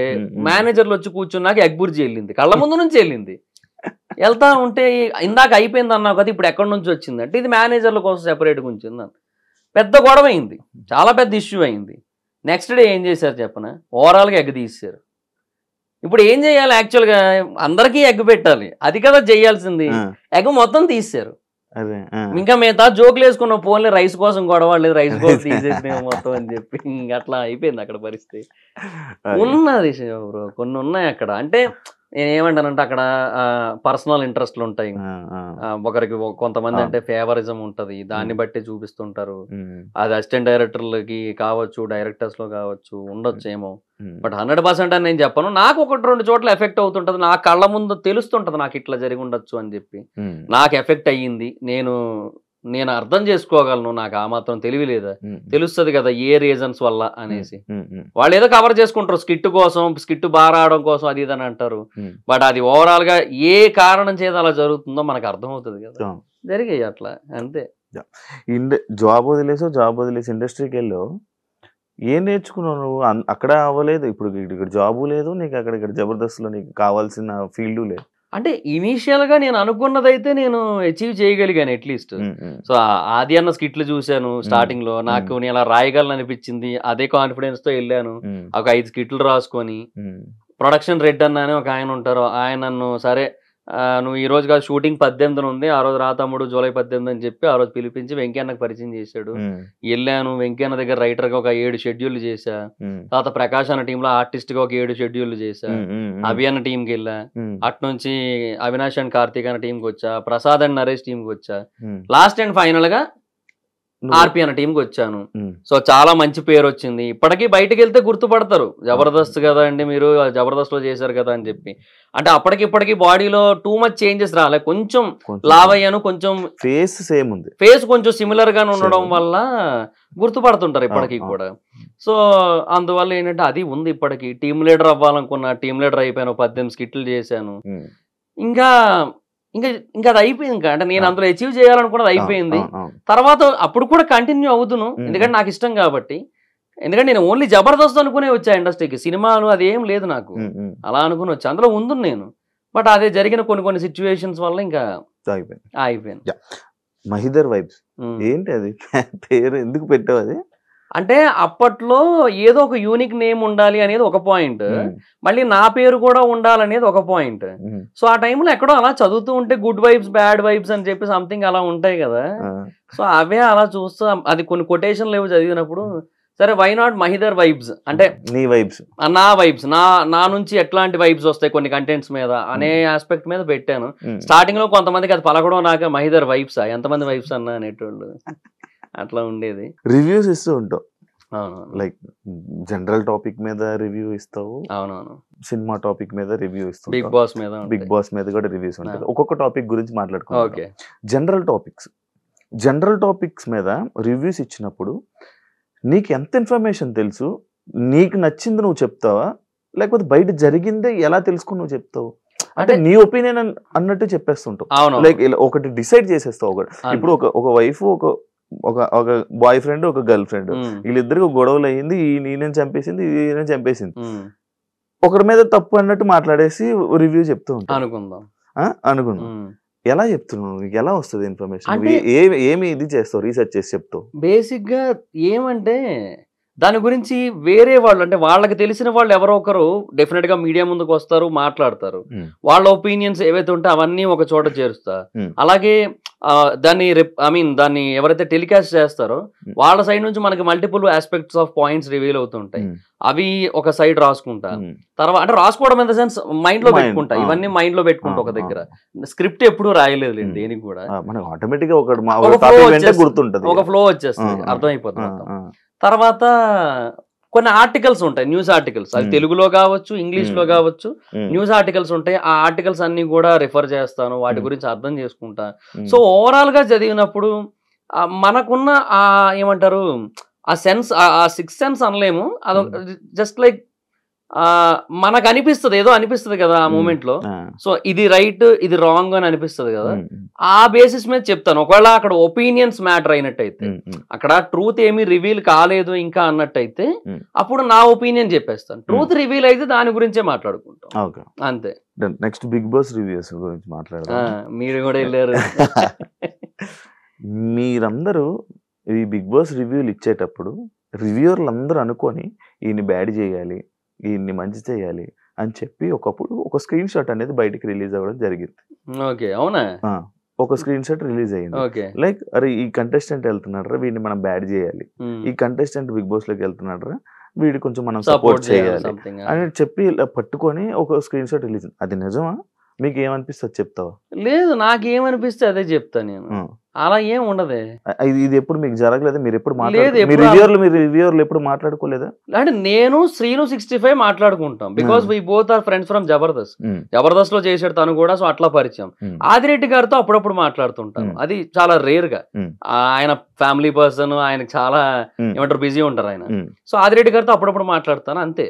మేనేజర్లు వచ్చి కూర్చున్నాక ఎగ్ బుర్జీ వెళ్ళింది, కళ్ళ ముందు నుంచి వెళ్ళింది. వెళ్తా ఉంటే ఇందాక అయిపోయింది అన్నావు కదా, ఇప్పుడు ఎక్కడి నుంచి వచ్చింది అంటే ఇది మేనేజర్ల కోసం సెపరేట్గా ఉంచింది అని. పెద్ద గొడవ అయింది, చాలా పెద్ద ఇష్యూ అయింది. నెక్స్ట్ డే ఏం చేశారు చెప్పనా, ఓవరాల్గా ఎగ్ తీసేశారు. ఇప్పుడు ఏం చేయాలి, యాక్చువల్గా అందరికీ ఎగ్ పెట్టాలి, అది కదా చేయాల్సింది. ఎగ్ మొత్తం తీసేశారు. ఇంకా మిగతా జోకులు వేసుకున్నాం, ఫోన్లే రైస్ కోసం గొడవ లేదు, రైస్ కోసం తీసేసిన మొత్తం అని చెప్పి ఇంకా అట్లా అయిపోయింది అక్కడ పరిస్థితి. ఉన్నది బ్రో, కొన్ని ఉన్నాయి అక్కడ. అంటే నేనేమంటానంటే అక్కడ పర్సనల్ ఇంట్రెస్ట్లు ఉంటాయి, ఒకరికి కొంతమంది అంటే ఫేవరిజం ఉంటది, దాన్ని బట్టి చూపిస్తుంటారు. అది అసిస్టెంట్ డైరెక్టర్లకి కావచ్చు, డైరెక్టర్స్ లో కావచ్చు, ఉండొచ్చు ఏమో. బట్ 100% అని నేను చెప్పను. నాకు 1-2 చోట్ల ఎఫెక్ట్ అవుతుంటది, నా కళ్ళ ముందు తెలుస్తుంటది నాకు ఇట్లా జరిగి ఉండొచ్చు అని చెప్పి. నాకు ఎఫెక్ట్ అయ్యింది, నేను అర్థం చేసుకోగలను, నాకు ఆ మాత్రం తెలివి లేదా, తెలుస్తుంది కదా ఏ రీజన్స్ వల్ల అనేసి. వాళ్ళు ఏదో కవర్ చేసుకుంటారు స్కిట్ కోసం, స్కిట్ బాగా రావడం కోసం, అది ఇదని అంటారు. బట్ అది ఓవరాల్ గా ఏ కారణం చేత అలా జరుగుతుందో మనకు అర్థం అవుతుంది కదా, జరిగాయి అట్లా అంతే. జాబ్ వదిలేసి ఇండస్ట్రీకి వెళ్ళావు, ఏం నేర్చుకున్నావు నువ్వు? అక్కడ అవ్వలేదు, ఇప్పుడు ఇక్కడ జాబు లేదు నీకు, ఇక్కడ జబర్దస్త్ లో నీకు కావాల్సిన ఫీల్డ్ లేదు. అంటే ఇనీషియల్ గా నేను అనుకున్నదైతే నేను అచీవ్ చేయగలిగాను అట్లీస్ట్. సో ఆది అన్న స్కిట్లు చూశాను స్టార్టింగ్ లో, నాకు నేను అలా రాయగలను అనిపించింది, అదే కాన్ఫిడెన్స్ తో వెళ్ళాను. ఒక 5 స్కిట్లు రాసుకొని, ప్రొడక్షన్ రెడ్ అన్న అని ఒక ఆయన ఉంటారు, ఆయన నన్ను సరే నువ్వు ఈ రోజు కాదు షూటింగ్ 18న ఉంది, ఆ రోజు రా తమ్ముడు జూలై 18 అని చెప్పి ఆ రోజు పిలిపించి వెంకయ్యన్నకు పరిచయం చేశాడు. వెళ్ళాను, వెంకయ్యన్న దగ్గర రైటర్ గా ఒక 7 షెడ్యూల్ చేశా. తర్వాత ప్రకాష్ అన్న టీంలో ఆర్టిస్ట్ గా ఒక 7 షెడ్యూల్ చేశా. అభి అన్న టీంకి వెళ్ళా, అటు నుంచి అవినాష్ అండ్ కార్తీక్ అన్న టీంకి వచ్చా, ప్రసాద్ అండ్ నరేష్ టీంకి వచ్చా, లాస్ట్ అండ్ ఫైనల్ గా ఆర్పి అన్న టీంకి వచ్చాను. సో చాలా మంచి పేరు వచ్చింది. ఇప్పటికీ బయటకు వెళ్తే గుర్తుపడతారు, జబర్దస్త్ కదా అండి మీరు, జబర్దస్త్ లో చేశారు కదా అని చెప్పి. అంటే అప్పటికిప్పటికి బాడీలో టూ మచ్ చేంజెస్ రాలే, కొంచెం లావ్ అయ్యాను, కొంచెం ఫేస్ సేమ్ ఉంది, ఫేస్ కొంచెం సిమిలర్ గానే ఉండడం వల్ల గుర్తుపడుతుంటారు ఇప్పటికీ కూడా. సో అందువల్ల ఏంటంటే అది ఉంది ఇప్పటికి. టీమ్ లీడర్ అవ్వాలనుకున్నా, టీమ్ లీడర్ అయిపోయాను, 18 స్కిట్లు చేశాను. ఇంకా అది అయిపోయింది. ఇంకా అంటే నేను అందులో అచీవ్ చేయాలనుకున్నది అయిపోయింది. తర్వాత అప్పుడు కూడా కంటిన్యూ అవుతును, ఎందుకంటే నాకు ఇష్టం కాబట్టి. ఎందుకంటే నేను ఓన్లీ జబర్దస్త్ అనుకునే వచ్చా ఇండస్ట్రీకి, సినిమాలు అది ఏం లేదు నాకు, అలా అనుకుని వచ్చా, అందులో ఉంది నేను. బట్ అదే జరిగిన కొన్ని సిచ్యువేషన్స్ వల్ల ఇంకా అయిపోయింది. మహిదర్ వైబ్స్ ఏంటి అది పేరు ఎందుకు పెట్టావు? అది అంటే అప్పట్లో ఏదో ఒక యూనిక్ నేమ్ ఉండాలి అనేది ఒక పాయింట్, మళ్ళీ నా పేరు కూడా ఉండాలనేది ఒక పాయింట్. సో ఆ టైంలో ఎక్కడో అలా చదువుతూ ఉంటే గుడ్ వైబ్స్ బ్యాడ్ వైబ్స్ అని చెప్పి సంథింగ్ అలా ఉంటాయి కదా. సో అవే అలా చూస్తా, అది కొన్ని కొటేషన్లు ఏవో చదివినప్పుడు సరే వై నాట్ మహిదర్ వైబ్స్, అంటే నీ వైబ్స్, నా వైబ్స్, నా నుంచి ఎట్లాంటి వైబ్స్ వస్తాయి కొన్ని కంటెంట్స్ మీద అనే ఆస్పెక్ట్ మీద పెట్టాను. స్టార్టింగ్ లో కొంతమందికి అది పలకడం నాకే మహిదర్ వైబ్సా, ఎంతమంది వైబ్స్ అన్నా అనేటోళ్ళు, అట్లా ఉండేది. రివ్యూస్ ఇస్తూ ఉంటావు, అవునవును. లైక్ జనరల్ టాపిక్ మీద రివ్యూ ఇస్తావు, అవునవును. సినిమా టాపిక్ మీద రివ్యూ బిగ్ ఇస్తావు, బాస్ మీద బిగ్ ఉంటాయి. బాస్ మీద కూడా రివ్యూస్ ఉంటాయి. ఒక్కొక్క టాపిక్ గురించి మాట్లాడుకుంటాం. ఓకే. జనరల్ టాపిక్స్ మీద రివ్యూస్ ఇచ్చినప్పుడు నీకు ఎంత ఇన్ఫర్మేషన్ తెలుసు, నీకు నచ్చింది నువ్వు చెప్తావా, లేకపోతే బయట జరిగిందే ఎలా తెలుసుకుని నువ్వు చెప్తావు? అంటే నీ ఒపీనియన్ అన్నట్టు చెప్పేస్తుంటావు. అవును. లైక్ ఒకటి డిసైడ్ చేసేస్తావు. ఒకటి ఇప్పుడు ఒక వైఫ్, ఒక బాయ్ ఫ్రెండ్, ఒక గర్ల్ ఫ్రెండ్, వీళ్ళిద్దరికి గొడవలు అయ్యింది, ఈయన చంపేసింది, ఈయన చంపేసింది, ఒకరి మీద తప్పు అన్నట్టు మాట్లాడేసి రివ్యూ చెప్తూ ఉంటావు. అనుకుందాం. ఎలా చెప్తున్నావు? నీకు ఎలా వస్తుంది ఇన్ఫర్మేషన్? ఏమి ఇది చేస్తావు, రీసెర్చ్ చేసి చెప్తావు? బేసిక్ గా ఏమంటే దాని గురించి వేరే వాళ్ళు, అంటే వాళ్ళకి తెలిసిన వాళ్ళు ఎవరో ఒకరు డెఫినెట్ గా మీడియా ముందుకు వస్తారు, మాట్లాడతారు. వాళ్ళ ఒపీనియన్స్ ఏవైతే ఉంటే అవన్నీ ఒక చోట చేరుస్తా. అలాగే దాన్ని ఎవరైతే టెలికాస్ట్ చేస్తారో వాళ్ళ సైడ్ నుంచి మనకి multiple aspects of points reveal అవుతుంటాయి. అవి ఒక సైడ్ రాసుకుంటా. తర్వాత అంటే రాసుకోవడం ఇన్ ద సెన్స్ మైండ్ లో పెట్టుకుంటా. ఇవన్నీ మైండ్ లో పెట్టుకుంటా ఒక దగ్గర. స్క్రిప్ట్ ఎప్పుడు రాయలేదు దేనికి కూడా. ఆటోమేటిక్ గా ఒక ఫ్లో వచ్చేస్తుంది, అర్థమైపోతుంది. తర్వాత కొన్ని ఆర్టికల్స్ ఉంటాయి, న్యూస్ ఆర్టికల్స్. అది తెలుగులో కావచ్చు, ఇంగ్లీష్ లో కావచ్చు, న్యూస్ ఆర్టికల్స్ ఉంటాయి. ఆ ఆర్టికల్స్ అన్ని కూడా రిఫర్ చేస్తాను, వాటి గురించి అర్థం చేసుకుంటా. సో ఓవరాల్ గా చదివినప్పుడు మనకున్న ఆ ఏమంటారు ఆ సెన్స్, ఆ సిక్స్ సెన్స్ అనలేము, అది జస్ట్ లైక్ మనకు అనిపిస్తుంది, ఏదో అనిపిస్తుంది కదా ఆ మూమెంట్ లో. సో ఇది రైట్, ఇది రాంగ్ అని అనిపిస్తుంది కదా, ఆ బేసిస్ మీద చెప్తాను. ఒకవేళ అక్కడ ఒపీనియన్స్ మ్యాటర్ అయినట్టయితే, అక్కడ ట్రూత్ ఏమీ రివీల్ కాలేదు ఇంకా అన్నట్టయితే, అప్పుడు నా ఒపీనియన్ చెప్పేస్తాను. ట్రూత్ రివీల్ అయితే దాని గురించే మాట్లాడుకుంటాం, అంతే. నెక్స్ట్ బిగ్ బాస్ రివ్యూస్ గురించి మాట్లాడదాం. మీరు కూడా వెళ్ళారు. మీరందరూ ఈ బిగ్ బాస్ రివ్యూలు ఇచ్చేటప్పుడు రివ్యూవర్లు అందరూ అనుకొని ఈయన్ని బ్యాడ్ చేయాలి, ఈయన్ని మంచి చేయాలి అని చెప్పి ఒకప్పుడు ఒక స్క్రీన్ షాట్ అనేది బయటికి రిలీజ్ అవ్వడం జరిగింది. ఓకే, అవునా? ఒక స్క్రీన్ షాట్ రిలీజ్ అయ్యింది. లైక్ అరే ఈ కంటెస్టెంట్ వెళ్తున్నాడు, వీడిని మనం బ్యాడ్ చేయాలి, ఈ కంటెస్టెంట్ బిగ్ బాస్ లోకి వెళ్తున్నాడు, వీడి కొంచెం మనం సపోర్ట్ చేయాలి అని చెప్పి ఇలా పట్టుకొని ఒక స్క్రీన్ షాట్ రిలీజ్. అది నిజమా? మీకు ఏమనిపిస్తుంది చెప్తావా? లేదు, నాకేమనిపిస్తే అదే చెప్తా నేను. అలా ఏం ఉండదే. ఇది ఎప్పుడు మీకు జరగలేదు? మీరు ఎప్పుడు రివ్యూవర్లు ఎప్పుడు మాట్లాడుకోలేదా? అంటే నేను శ్రీను 65 మాట్లాడుకుంటాం, because we both are friends from Jabardasth. Jabardasth లో చేసాడు తను కూడా, సో అట్లా పరిచయం. ఆదిరెడ్డి గారితో అప్పుడప్పుడు మాట్లాడుతుంటాను, అది చాలా రేర్ గా. ఆయన ఫ్యామిలీ పర్సన్, ఆయన చాలా ఏమంటారు బిజీ ఉంటారు ఆయన. సో ఆదిరెడ్డి గారితో అప్పుడప్పుడు మాట్లాడతాను, అంతే.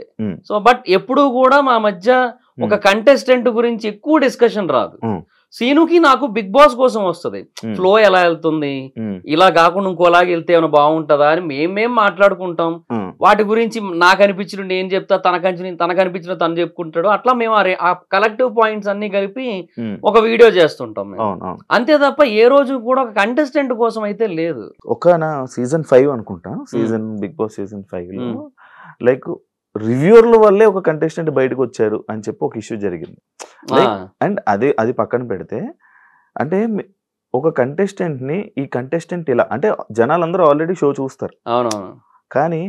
సో బట్ ఎప్పుడు కూడా మా మధ్య ఒక కంటెస్టెంట్ గురించి ఎక్కువ డిస్కషన్ రాదు. సీనుకి నాకు బిగ్ బాస్ కోసం వస్తుంది, ఫ్లో ఎలా వెళ్తుంది, ఇలా కాకుండా ఇంకోలాగా వెళ్తే ఏమైనా బాగుంటుందా అని మేమేం మాట్లాడుకుంటాం. వాటి గురించి నాకు అనిపించిన నేను చెప్తా, తనకు అనిపించిన తను చెప్పుకుంటాడు. అట్లా మేము ఆ కలెక్టివ్ పాయింట్స్ అన్ని కలిపి ఒక వీడియో చేస్తుంటాం మేము, అంతే తప్ప ఏ రోజు కూడా ఒక కంటెస్టెంట్ కోసం అయితే లేదు. ఒక సీజన్ 5 అనుకుంటా, బిగ్ బాస్ సీజన్ 5 లో లైక్ రివ్యూర్ల వల్లే ఒక కంటెస్టెంట్ బయటకు వచ్చారు అని చెప్పి ఒక ఇష్యూ జరిగింది. అండ్ అది పక్కన పెడితే, అంటే ఒక కంటెస్టెంట్ ని ఈ కంటెస్టెంట్ ఇలా అంటే జనాలందరూ ఆల్రెడీ షో చూస్తారు, కానీ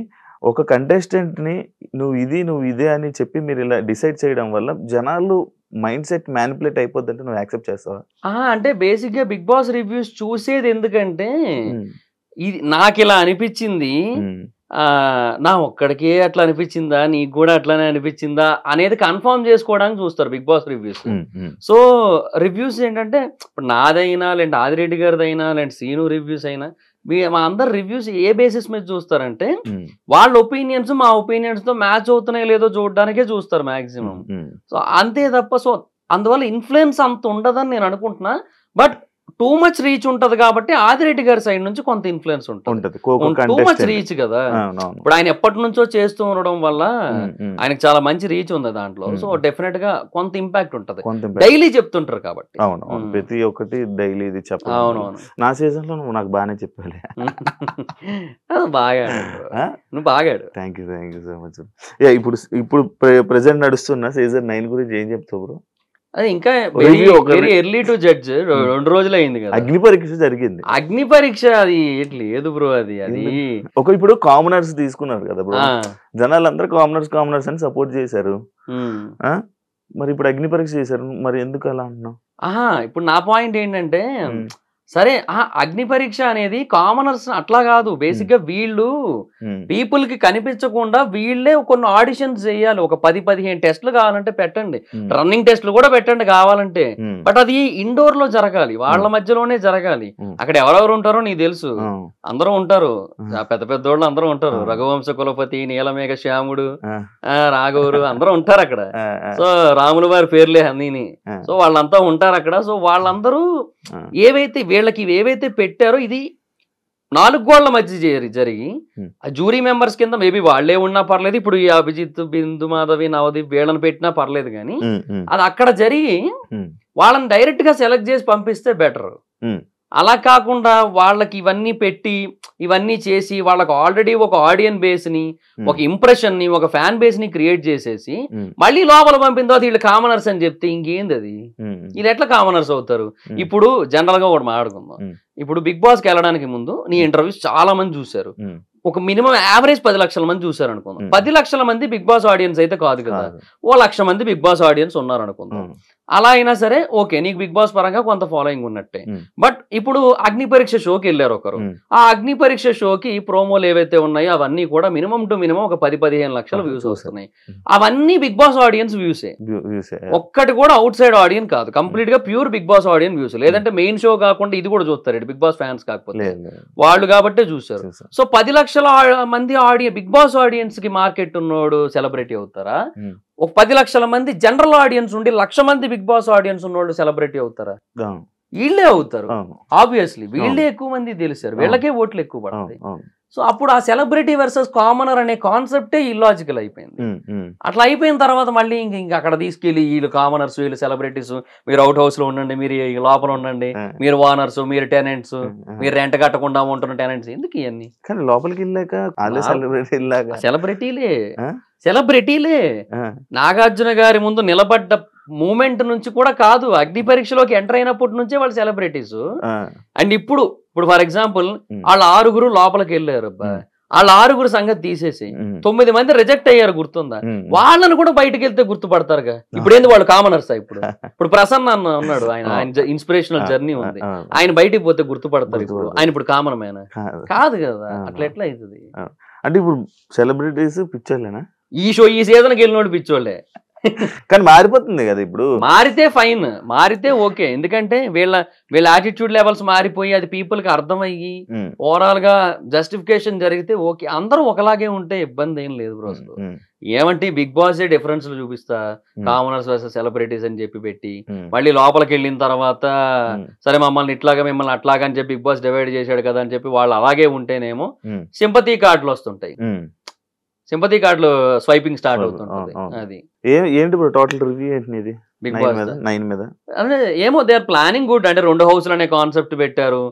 ఒక కంటెస్టెంట్ ని నువ్వు ఇదే అని చెప్పి మీరు ఇలా డిసైడ్ చేయడం వల్ల జనాలు మైండ్ సెట్ మ్యానిపులేట్ అయిపోద్ది అంటే నువ్వు యాక్సెప్ట్ చేస్తావా? అంటే బేసిక్ గా బిగ్ బాస్ రివ్యూస్ చూసేది ఎందుకంటే, ఇది నాకు ఇలా అనిపించింది, నా ఒక్కడికే అట్లా అనిపించిందా, నీకు కూడా అట్లానే అనిపించిందా అనేది కన్ఫర్మ్ చేసుకోవడానికి చూస్తారు Bigg Boss reviews. So reviews ఏంటంటే, ఇప్పుడు నాదైనా లేదంటే ఆదిరెడ్డి గారిదైనా లేదంటే సీను రివ్యూస్ అయినా, మా అందరు రివ్యూస్ ఏ బేసిస్ మీద చూస్తారంటే, వాళ్ళ ఒపీనియన్స్ మా ఒపీనియన్స్ తో మ్యాచ్ అవుతున్నాయి లేదో చూడడానికే చూస్తారు మాక్సిమం. సో అంతే తప్ప, సో అందువల్ల ఇన్ఫ్లుయెన్స్ అంత ఉండదని నేను అనుకుంటున్నా. బట్ టూ మచ్ రీచ్ ఉంటది కాబట్టి ఆదిరెడ్డి గారి సైడ్ నుంచి కొంత ఇన్ఫ్లుయెన్స్ ఉంటుంది. టూ మచ్ రీచ్ కదా, ఇప్పుడు ఆయన ఎప్పటి నుంచో చేస్తూ ఉండడం వల్ల ఆయనకు చాలా మంచి రీచ్ ఉంది దాంట్లో. సో డెఫినెట్ గా కొంత ఇంపాక్ట్ ఉంటది, డైలీ చెప్తుంటారు కాబట్టి. ప్రతి ఒక్కటి డైలీ ఇది చెప్పాలి. అవునవును, నా సీజన్ లో నువ్వు నాకు బాగానే చెప్పాలి. బాగా నువ్వు బాగాడు. Thank you so much. ఇప్పుడు ప్రెసెంట్ నడుస్తున్న సీజన్ 9 గురించి ఏం చెప్తావు బ్రో? అది ఇంకా వెరీ ఎర్లీ టు జడ్జ్. 2 రోజులు అయింది కదా, అగ్ని పరీక్ష జరిగింది. అగ్ని పరీక్ష అది లేదు బ్రో, అది ఇప్పుడు కామనర్స్ తీసుకున్నారు కదా బ్రో, జనాలందరూ కామనర్స్ అని సపోర్ట్ చేశారు. మరి ఇప్పుడు అగ్ని పరీక్ష చేశారు, మరి ఎందుకు అలా అంటున్నావు? ఇప్పుడు నా పాయింట్ ఏంటంటే, సరే అగ్ని పరీక్ష అనేది కామనర్స్ అట్లా కాదు, బేసిక్ గా వీళ్ళు పీపుల్ కి కనిపించకుండా వీళ్ళే కొన్ని ఆడిషన్స్ చేయాలి. ఒక 10-15 టెస్ట్లు కావాలంటే పెట్టండి, రన్నింగ్ టెస్ట్లు కూడా పెట్టండి కావాలంటే. బట్ అది ఇండోర్ లో జరగాలి, వాళ్ళ మధ్యలోనే జరగాలి. అక్కడ ఎవరెవరు ఉంటారో నీకు తెలుసు, అందరూ ఉంటారు, పెద్ద పెద్ద వాళ్ళు అందరూ ఉంటారు. రఘువంశ కులపతి, నీలమేఘ శ్యాముడు, రాఘవురు అందరూ ఉంటారు అక్కడ. సో రాముల వారి పేర్లే అన్నీని. సో వాళ్ళంతా ఉంటారు అక్కడ. సో వాళ్ళందరూ ఏవైతే పెట్టారో ఇది 4 గోళ్ల మధ్య జరిగి ఆ జ్యూరీ మెంబర్స్ కింద మేబీ వాళ్లే ఉన్నా పర్లేదు, ఇప్పుడు ఈ అభిజిత్, బిందు మాధవి, నవదీప్ వీళ్ళని పెట్టినా పర్లేదు, కానీ అది అక్కడ జరిగి వాళ్ళని డైరెక్ట్ గా సెలెక్ట్ చేసి పంపిస్తే బెటర్. అలా కాకుండా వాళ్ళకి ఇవన్నీ పెట్టి ఇవన్నీ చేసి వాళ్ళకి ఆల్రెడీ ఒక ఆడియన్ బేస్ ని, ఒక ఇంప్రెషన్ ని, ఒక ఫ్యాన్ బేస్ ని క్రియేట్ చేసేసి మళ్ళీ లోపల పంపిన తర్వాత వీళ్ళు కామనర్స్ అని చెప్తే ఇంకేంది అది? వీళ్ళు ఎట్లా కామనర్స్ అవుతారు? ఇప్పుడు జనరల్ గా ఒకటి మాట్లాడుకుందాం. ఇప్పుడు బిగ్ బాస్ కి వెళ్ళడానికి ముందు నీ ఇంటర్వ్యూస్ చాలా మంది చూశారు, ఒక మినిమం యావరేజ్ 10 లక్షల మంది చూసారు అనుకుందాం. 10 లక్షల మంది బిగ్ బాస్ ఆడియన్స్ అయితే కాదు కదా, 1,00,000 మంది బిగ్ బాస్ ఆడియన్స్ ఉన్నారు అనుకుందాం. అలా అయినా సరే ఓకే, నీకు బిగ్ బాస్ పరంగా కొంత ఫాలోయింగ్ ఉన్నట్టే. బట్ ఇప్పుడు అగ్ని పరీక్ష షోకి వెళ్ళారు ఒకరు, ఆ అగ్ని పరీక్ష షోకి ప్రోమోలు ఏవైతే ఉన్నాయో అవన్నీ కూడా మినిమం టు మినిమం ఒక 10-15 లక్షల వ్యూస్ వస్తున్నాయి. అవన్నీ బిగ్ బాస్ ఆడియన్స్ వ్యూసే, ఒక్కటి కూడా అవుట్ సైడ్ ఆడియన్స్ కాదు, కంప్లీట్ గా pure Bigg Boss audience views. లేదంటే మెయిన్ షో కాకుండా ఇది కూడా చూస్తారు బిగ్ బాస్ ఫ్యాన్స్ కాకపోతే వాళ్ళు కాబట్టే చూసారు. సో 10 లక్షల మంది బిగ్ బాస్ ఆడియన్స్ కి మార్కెట్ ఉన్నోడు సెలబ్రిటీ అవుతారా? ఒక 10 లక్షల మంది జనరల్ ఆడియన్స్ ఉండి 1,00,000 మంది బిగ్ బాస్ ఆడియన్స్ ఉన్నోళ్ళు సెలబ్రిటీ అవుతారా? వీళ్ళే అవుతారు ఆబ్వియస్లీ. వీళ్ళే ఎక్కువ మంది తెలిసారు, వీళ్ళకే ఓట్లు ఎక్కువ పడతాయి. సో అప్పుడు ఆ సెలబ్రిటీ వర్సెస్ కామనర్ అనే కాన్సెప్టే ఇల్లాజికల్ అయిపోయింది. అట్లా అయిపోయిన తర్వాత మళ్ళీ ఇంక అక్కడ తీసుకెళ్లి వీళ్ళు కామనర్స్, వీళ్ళు సెలబ్రిటీస్, మీరు అవుట్ హౌస్ లో ఉండండి, మీరు లోపల ఉండండి, మీరు ఓనర్స్, మీరు టెనెంట్స్, మీరు రెంట్ కట్టకుండా ఉంటున్న టెనెంట్స్, ఎందుకు ఇవన్నీ? కానీ లోపలికి వెళ్ళాక సెలబ్రిటీలే నాగార్జున గారి ముందు నిలబడ్డ మూమెంట్ నుంచి కూడా కాదు, అగ్ని పరీక్షలోకి ఎంటర్ అయినప్పటి నుంచే వాళ్ళు సెలబ్రిటీస్. అండ్ ఇప్పుడు ఫర్ ఎగ్జాంపుల్ వాళ్ళ 6 లోపలికి వెళ్ళారు, వాళ్ళ 6 సంగతి తీసేసి 9 మంది రిజెక్ట్ అయ్యారు, గుర్తుందా? వాళ్ళని కూడా బయటకు వెళ్తే గుర్తుపడతారుగా. ఇప్పుడు ఏంది వాళ్ళు కామనర్స్? ఇప్పుడు ప్రసన్న అన్న ఉన్నాడు, ఆయన ఇన్స్పిరేషనల్ జర్నీ ఉంది, ఆయన బయటికి పోతే గుర్తుపడతారు. ఆయన ఇప్పుడు కామన్ మ్యాన్ కాదు కదా, అట్లా ఎట్లా అవుతుంది? అంటే ఇప్పుడు సెలబ్రిటీస్ పిచ్చోళ్ళేనా? ఈ సీజన్కి వెళ్ళినోడు పిచ్చోళ్ళే. కానీ మారిపోతుంది కదా, ఇప్పుడు మారితే ఫైన్, మారితే ఓకే. ఎందుకంటే వీళ్ళ యాటిట్యూడ్ లెవెల్స్ మారిపోయి అది పీపుల్ కి అర్థమయ్యి ఓవరాల్ గా జస్టిఫికేషన్ జరిగితే ఓకే. అందరూ ఒకలాగే ఉంటే ఇబ్బంది ఏం లేదు బ్రో. ఏమంటే బిగ్ బాస్ డిఫరెన్స్ చూపిస్తా, కామనర్స్ వర్సెస్ సెలబ్రిటీస్ అని చెప్పి పెట్టి మళ్ళీ లోపలికి వెళ్ళిన తర్వాత సరే మమ్మల్ని ఇట్లాగా మిమ్మల్ని అట్లాగా అని చెప్పి బిగ్ బాస్ డివైడ్ చేశాడు కదా అని చెప్పి వాళ్ళు అలాగే ఉంటేనేమో సింపతి కార్డులు వస్తుంటాయి, సింపతి కార్డులు స్వైపింగ్ స్టార్ట్ అవుతుంటది. అది ఏంటి టోటల్ రివ్యూ ఏంటి బిగ్ బాస్ 9 మీద? అంటే ఏమో దే ఆర్ ప్లానింగ్ గుడ్. అంటే 2 హౌస్లు అనే కాన్సెప్ట్ పెట్టారు,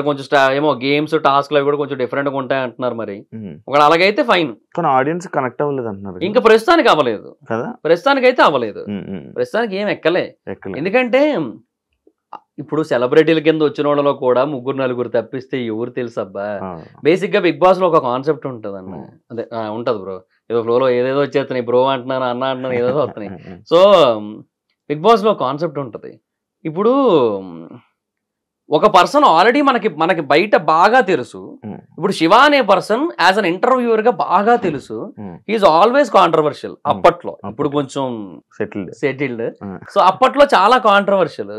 కొంచెం ఏమో గేమ్స్ టాస్క్ అవి కూడా కొంచెం డిఫరెంట్ గా ఉంటాయి అంటున్నారు. మరి ఒక అలాగైతే ఫైన్, కానీ ఆడియన్స్ కనెక్ట్ అవ్వలేదు అంటున్నారు. ఇంకా ప్రస్తుతానికి అవ్వలేదు కదా, ప్రస్తుతానికి అయితే అవ్వలేదు, ప్రస్తుతానికి ఏం ఎక్కలే. ఎందుకంటే ఇప్పుడు సెలబ్రిటీల కింద వచ్చిన వాళ్ళలో కూడా 3-4 తప్పిస్తే ఎవరు తెలుసు అబ్బా. బేసిక్ గా బిగ్ బాస్ లో ఒక కాన్సెప్ట్ ఉంటది అన్న, అదే ఉంటది బ్రో, ఏదో ఫ్లోలో ఏదేదో వచ్చేస్తున్నాయి, బ్రో అంటున్నాను, అన్న అంటున్నాను, ఏదేదో వస్తున్నాయి. సో బిగ్ బాస్ లో కాన్సెప్ట్ ఉంటది. ఇప్పుడు ఒక పర్సన్ ఆల్రెడీ మనకి బయట బాగా తెలుసు. ఇప్పుడు శివ అనే పర్సన్ యాజ్ అన్ ఇంటర్వ్యూయర్ గా బాగా తెలుసు, హీఈస్ ఆల్వేస్ కాంట్రవర్షియల్ అప్పట్లో. ఇప్పుడు కొంచెం సెటిల్డ్. సో అప్పట్లో చాలా కాంట్రవర్షియల్.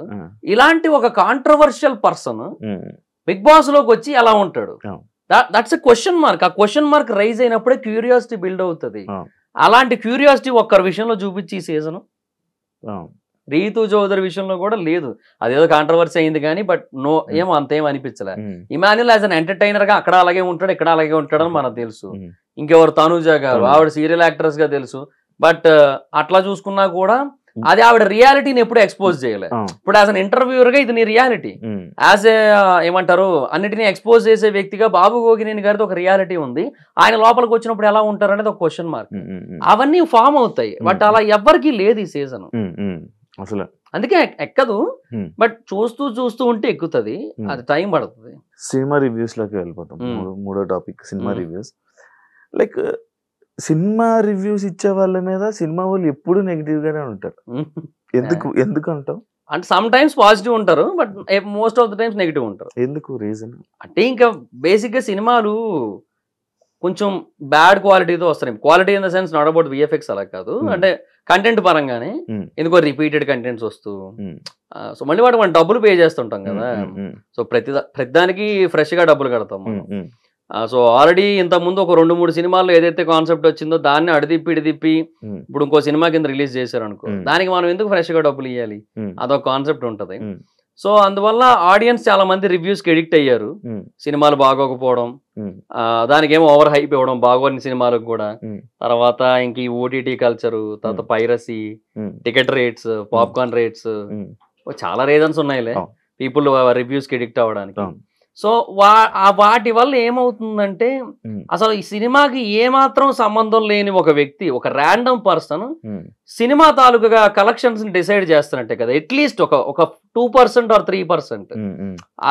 ఇలాంటి ఒక కాంట్రవర్షియల్ పర్సన్ బిగ్ బాస్ లోకి వచ్చి ఎలా ఉంటాడు? That's a question mark. ఆ క్వశ్చన్ మార్క్ రైజ్ అయినప్పుడే క్యూరియాసిటీ బిల్డ్ అవుతుంది. అలాంటి క్యూరియాసిటీ ఒక్కరి విషయంలో చూపించి ఈ సీజన్ రీతు చౌదరి విషయంలో కూడా లేదు. అదేదో కాంట్రవర్సీ అయింది కానీ బట్ ఏమో అంతేం అనిపించలే. ఇమాన్యుల్ యాజ్ అన్ ఎంటర్టైనర్ గా అక్కడ అలాగే ఉంటాడు, ఇక్కడ అలాగే ఉంటాడని మనకు తెలుసు. ఇంకెవరు తనుజ గారు, ఆవిడ సీరియల్ యాక్ట్రెస్ గా తెలుసు. బట్ అట్లా చూసుకున్నా కూడా అది ఆవిడ రియాలిటీని ఎప్పుడు ఎక్స్పోజ్ చేయలే. ఇప్పుడు యాజ్ అన్ ఇంటర్వ్యూయర్ గా ఇది నీ రియాలిటీ, యాజ్ ఏమంటారు అన్నిటినీ ఎక్స్పోజ్ చేసే వ్యక్తిగా బాబు గోగినేని గారితో ఒక రియాలిటీ ఉంది. ఆయన లోపలికి వచ్చినప్పుడు ఎలా ఉంటారు అనేది ఒక క్వశ్చన్ మార్క్. అవన్నీ ఫామ్ అవుతాయి, బట్ అలా ఎవ్వరికి లేదు ఈ సీజన్ అసలు. అందుకే ఎక్కదు, బట్ చూస్తూ ఉంటే ఎక్కుతుంది, అది టైం పడుతుంది. సినిమా రివ్యూస్ లోకి వెళ్ళిపోతాం. 3వ topic cinema reviews. Like cinema reviews ఇచ్చే వాళ్ళ మీద సినిమా వాళ్ళు ఎప్పుడు నెగిటివ్ గానే ఉంటారు. ఎందుకు అంటావు? అంటే సమ్ టైమ్స్ పాజిటివ్ ఉంటారు, but most of the times negative ఉంటారు. ఎందుకు రీజన్? అంటే ఇంకా బేసిక్గా సినిమాలు కొంచెం బ్యాడ్ క్వాలిటీతో వస్తాయి. Quality in the sense not about VFX అలా కాదు, అంటే కంటెంట్ పరంగానే ఎందుకో రిపీటెడ్ కంటెంట్స్ వస్తూ, సో మళ్ళీ వాటి మనం డబ్బులు పే చేస్తుంటాం కదా, సో ప్రతిదానికి ఫ్రెష్గా డబ్బులు కడతాం మనం. సో ఆల్రెడీ ఇంతకుముందు ఒక 2-3 సినిమాల్లో ఏదైతే కాన్సెప్ట్ వచ్చిందో దాన్ని ఇడిదిప్పి ఇప్పుడు ఇంకో సినిమా కింద రిలీజ్ చేశారు అనుకో, దానికి మనం ఎందుకు ఫ్రెష్గా డబ్బులు ఇవ్వాలి, అదొక కాన్సెప్ట్ ఉంటుంది. సో అందువల్ల ఆడియన్స్ చాలా మంది రివ్యూస్కి ఎడిక్ట్ అయ్యారు. సినిమాలు బాగోకపోవడం, దానికి ఏమో ఓవర్ హైప్ ఇవ్వడం బాగోని సినిమాలకు కూడా, తర్వాత ఇంక ఈ ఓటీటీ కల్చరు, తర్వాత piracy, ticket rates, popcorn rates, చాలా రీజన్స్ ఉన్నాయిలే పీపుల్ రివ్యూస్కి ఎడిక్ట్ అవ్వడానికి. సో వాటి వల్ల ఏమవుతుందంటే అసలు ఈ సినిమాకి ఏమాత్రం సంబంధం లేని ఒక వ్యక్తి, ఒక ర్యాండమ్ పర్సన్ సినిమా తాలూకుగా కలెక్షన్స్ డిసైడ్ చేస్తున్నట్టే కదా, అట్లీస్ట్ ఒక 2% or 3%.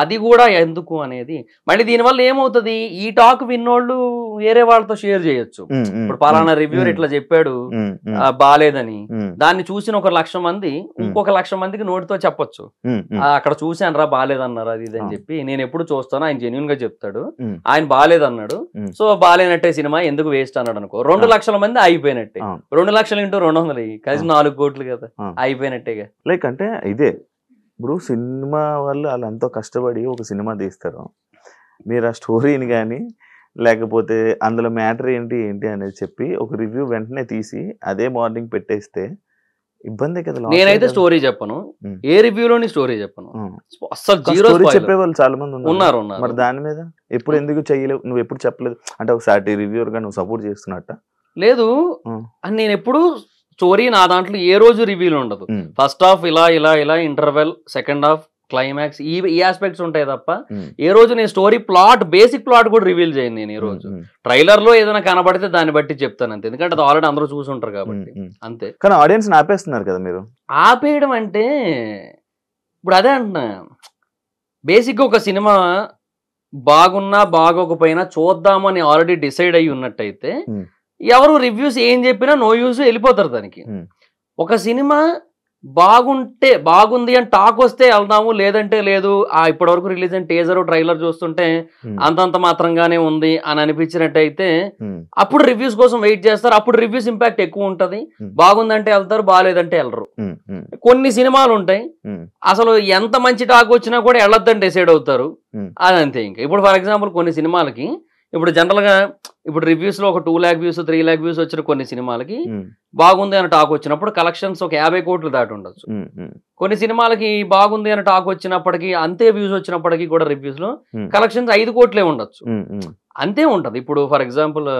అది కూడా ఎందుకు అనేది. మళ్ళీ దీనివల్ల ఏమవుతుంది, ఈ టాక్ విన్నోళ్ళు వేరే వాళ్ళతో షేర్ చేయొచ్చు. ఇప్పుడు పలానా రివ్యూర్ ఇట్లా చెప్పాడు బాలేదని, దాన్ని చూసిన 1,00,000 మంది ఇంకొక 1,00,000 మందికి నోటితో చెప్పొచ్చు, అక్కడ చూశాను రా బాలేదన్నారు అది ఇది అని చెప్పి. నేను ఎప్పుడు చూస్తాను, ఆయన జెన్యూన్ గా చెప్తాడు, ఆయన బాలేదన్నాడు, సో బాలేనట్టే సినిమా ఎందుకు వేస్ట్ అన్నాడు అనుకో, 2,00,000 మంది అయిపోయినట్టే. 2,00,000 × 200 కలిసి 4 కోట్లు కదా, అయిపోయినట్టేగా. లైక్ అంటే ఇదే ఇప్పుడు సినిమా వాళ్ళు వాళ్ళు ఎంతో కష్టపడి ఒక సినిమా తీస్తారు, మీరు ఆ స్టోరీని కానీ లేకపోతే అందులో మ్యాటర్ ఏంటి అనేది చెప్పి ఒక రివ్యూ వెంటనే తీసి అదే మార్నింగ్ పెట్టేస్తే ఇబ్బంది కదా. నేనైతే స్టోరీ చెప్పను, ఏ రివ్యూలోని స్టోరీ చెప్పను అసలు. చెప్పేవాళ్ళు చాలా మంది ఉన్నారు. మరి దాని మీద ఎప్పుడు ఎందుకు చెయ్యలేవు, నువ్వు ఎప్పుడు చెప్పలేదు అంటే ఒకసారి రివ్యూర్ గా నువ్వు సపోర్ట్ చేస్తున్నట్ట? లేదు, నేను ఎప్పుడు స్టోరీ నా దాంట్లో ఏ రోజు రివ్యూలు ఉండదు. ఫస్ట్ హాఫ్ ఇలా ఇంటర్వెల్, సెకండ్ హాఫ్, క్లైమాక్స్, ఈ ఆస్పెక్ట్స్ ఉంటాయి తప్ప ఏ రోజు నేను స్టోరీ ప్లాట్, బేసిక్ ప్లాట్ కూడా రివీల్ చేయను నేను. ఈ రోజు ట్రైలర్ లో ఏదైనా కనబడితే దాన్ని బట్టి చెప్తాను అంతే, ఎందుకంటే అది ఆల్రెడీ అందరూ చూసి ఉంటారు కాబట్టి అంతే. కానీ ఆడియన్స్ ఆపేస్తున్నారు కదా మీరు. ఆపేయడం అంటే ఇప్పుడు అదే అంటున్నా, బేసిక్గా ఒక సినిమా బాగున్నా బాగోకపోయినా చూద్దామని ఆల్రెడీ డిసైడ్ అయ్యి ఉన్నట్టయితే ఎవరు రివ్యూస్ ఏం చెప్పినా నో యూస్, వెళ్ళిపోతారు దానికి. ఒక సినిమా బాగుంది అని టాక్ వస్తే వెళ్దాము, లేదంటే లేదు, ఇప్పటి వరకు రిలీజ్ అయిన టీజర్ ట్రైలర్ చూస్తుంటే అంతంత మాత్రంగానే ఉంది అని అనిపించినట్టయితే అప్పుడు రివ్యూస్ కోసం వెయిట్ చేస్తారు. అప్పుడు రివ్యూస్ ఇంపాక్ట్ ఎక్కువ ఉంటది. బాగుందంటే వెళ్తారు, బాగాలేదంటే వెళ్ళరు. కొన్ని సినిమాలు ఉంటాయి అసలు ఎంత మంచి టాక్ వచ్చినా కూడా వెళ్ళొద్దని డిసైడ్ అవుతారు, అదంతే. ఇంకా ఇప్పుడు ఫర్ ఎగ్జాంపుల్ కొన్ని సినిమాలకి ఇప్పుడు జనరల్ గా ఇప్పుడు రివ్యూస్ లో ఒక 2 lakh వ్యూస్ 3 lakh వ్యూస్ వచ్చిన కొన్ని సినిమాలకి బాగుంది అని టాక్ వచ్చినప్పుడు కలెక్షన్స్ ఒక 50 కోట్లు దాటి ఉండొచ్చు. కొన్ని సినిమాలకి బాగుంది అని టాక్ వచ్చినప్పటికీ అంతే వ్యూస్ వచ్చినప్పటికీ కూడా రివ్యూస్ లో కలెక్షన్స్ 5 కోట్లే ఉండొచ్చు, అంతే ఉంటది. ఇప్పుడు ఫర్ ఎగ్జాంపుల్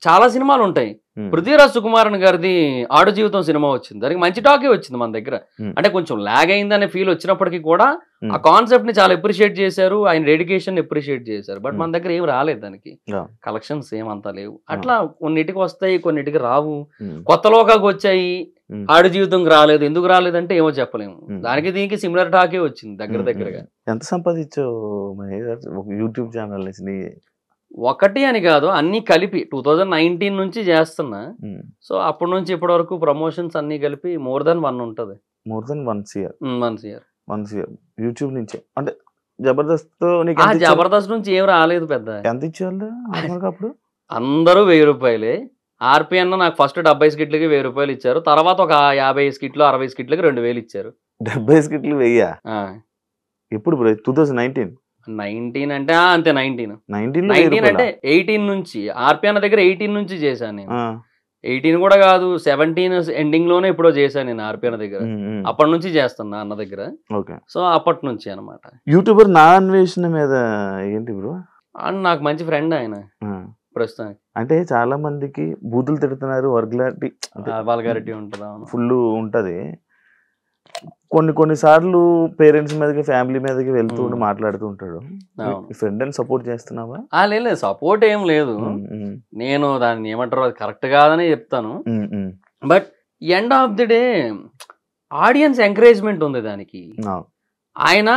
చాలా సినిమాలు ఉంటాయి. పృథ్వీరాజ్ సుకుమారన్ గారిది ఆడు జీవితం సినిమా వచ్చింది, దానికి మంచి టాకే వచ్చింది మన దగ్గర. అంటే కొంచెం లాగ్ అయిందనే ఫీల్ వచ్చినప్పటికీ కూడా ఆ కాన్సెప్ట్ ని చాలా ఎప్రిషియేట్ చేశారు, ఆయన డెడికేషన్ ఎప్రిషియేట్ చేశారు. బట్ మన దగ్గర ఏం రాలేదు, దానికి కలెక్షన్స్ ఏమంతా లేవు. అట్లా కొన్నిటికి వస్తాయి, కొన్నిటికి రావు. కొత్త లోకాలకు వచ్చాయి, ఆడు జీవితం రాలేదు. ఎందుకు రాలేదంటే ఏమో చెప్పలేము. దానికి దీనికి సిమిలర్ టాకే వచ్చింది దగ్గరగా. ఎంత సంపాదించావు యూట్యూబ్ ఛానల్ నుంచి? ఒకటి అని కాదు, అన్ని కలిపి 2019 నుంచి చేస్తున్నా. సో అప్పటి నుంచి ఇప్పటి వరకు ప్రమోషన్స్ అన్ని కలిపి మోర్ దెన్ 1 ఉంటది. మోర్ దెన్ 1 year యూట్యూబ్ నుంచి. అంటే జబర్దస్త్ నుంచి ఏం రాలేదు పెద్ద. ఎంత ఇచ్చేవాళ్ళు అప్పుడు? అందరూ 1000 రూపాయలే. ఆర్పి అన్న నాకు ఫస్ట్ 70 స్కిట్లకి 1000 రూపాయలు ఇచ్చారు, తర్వాత ఒక 50 స్కిట్లు 60 స్కిట్లకి 2000 ఇచ్చారు. 70 స్కిట్లు 1000? ఎప్పుడు 2019 అంటే అంతే. 19 అంటే 18 నుంచి ఆర్పి అన్న దగ్గర 18 నుంచి చేశాను నేను. 18 కూడా కాదు, 17 ఎండింగ్ లోనే ఎప్పుడో చేశాను నేను ఆర్పి అన్న దగ్గర. అప్పటి నుంచి చేస్తున్నా అన్న దగ్గర. సో అప్పటి నుంచి అనమాట. యూట్యూబర్ నా అన్వేషణ మీద ఏంటి బ్రో? నాకు మంచి ఫ్రెండ్ ఆయన ప్రస్తుతానికి. అంటే చాలా మందికి బూతులు తిడుతున్నారు, వల్గారిటీ ఉంటుందా? ఫుల్ ఉంటది. కొన్ని సార్లు పేరెంట్స్ మీదకి ఫ్యామిలీ మీదకి వెళ్తూ మాట్లాడుతూ ఉంటాడు. ఫ్రెండ్ అని సపోర్ట్ చేస్తున్నావా? లేదు, సపోర్ట్ ఏం లేదు. నేను దాన్ని ఏమంటారు, అది కరెక్ట్ కాదని చెప్తాను. But end of the day audience encouragement ఉంది దానికి. ఆయన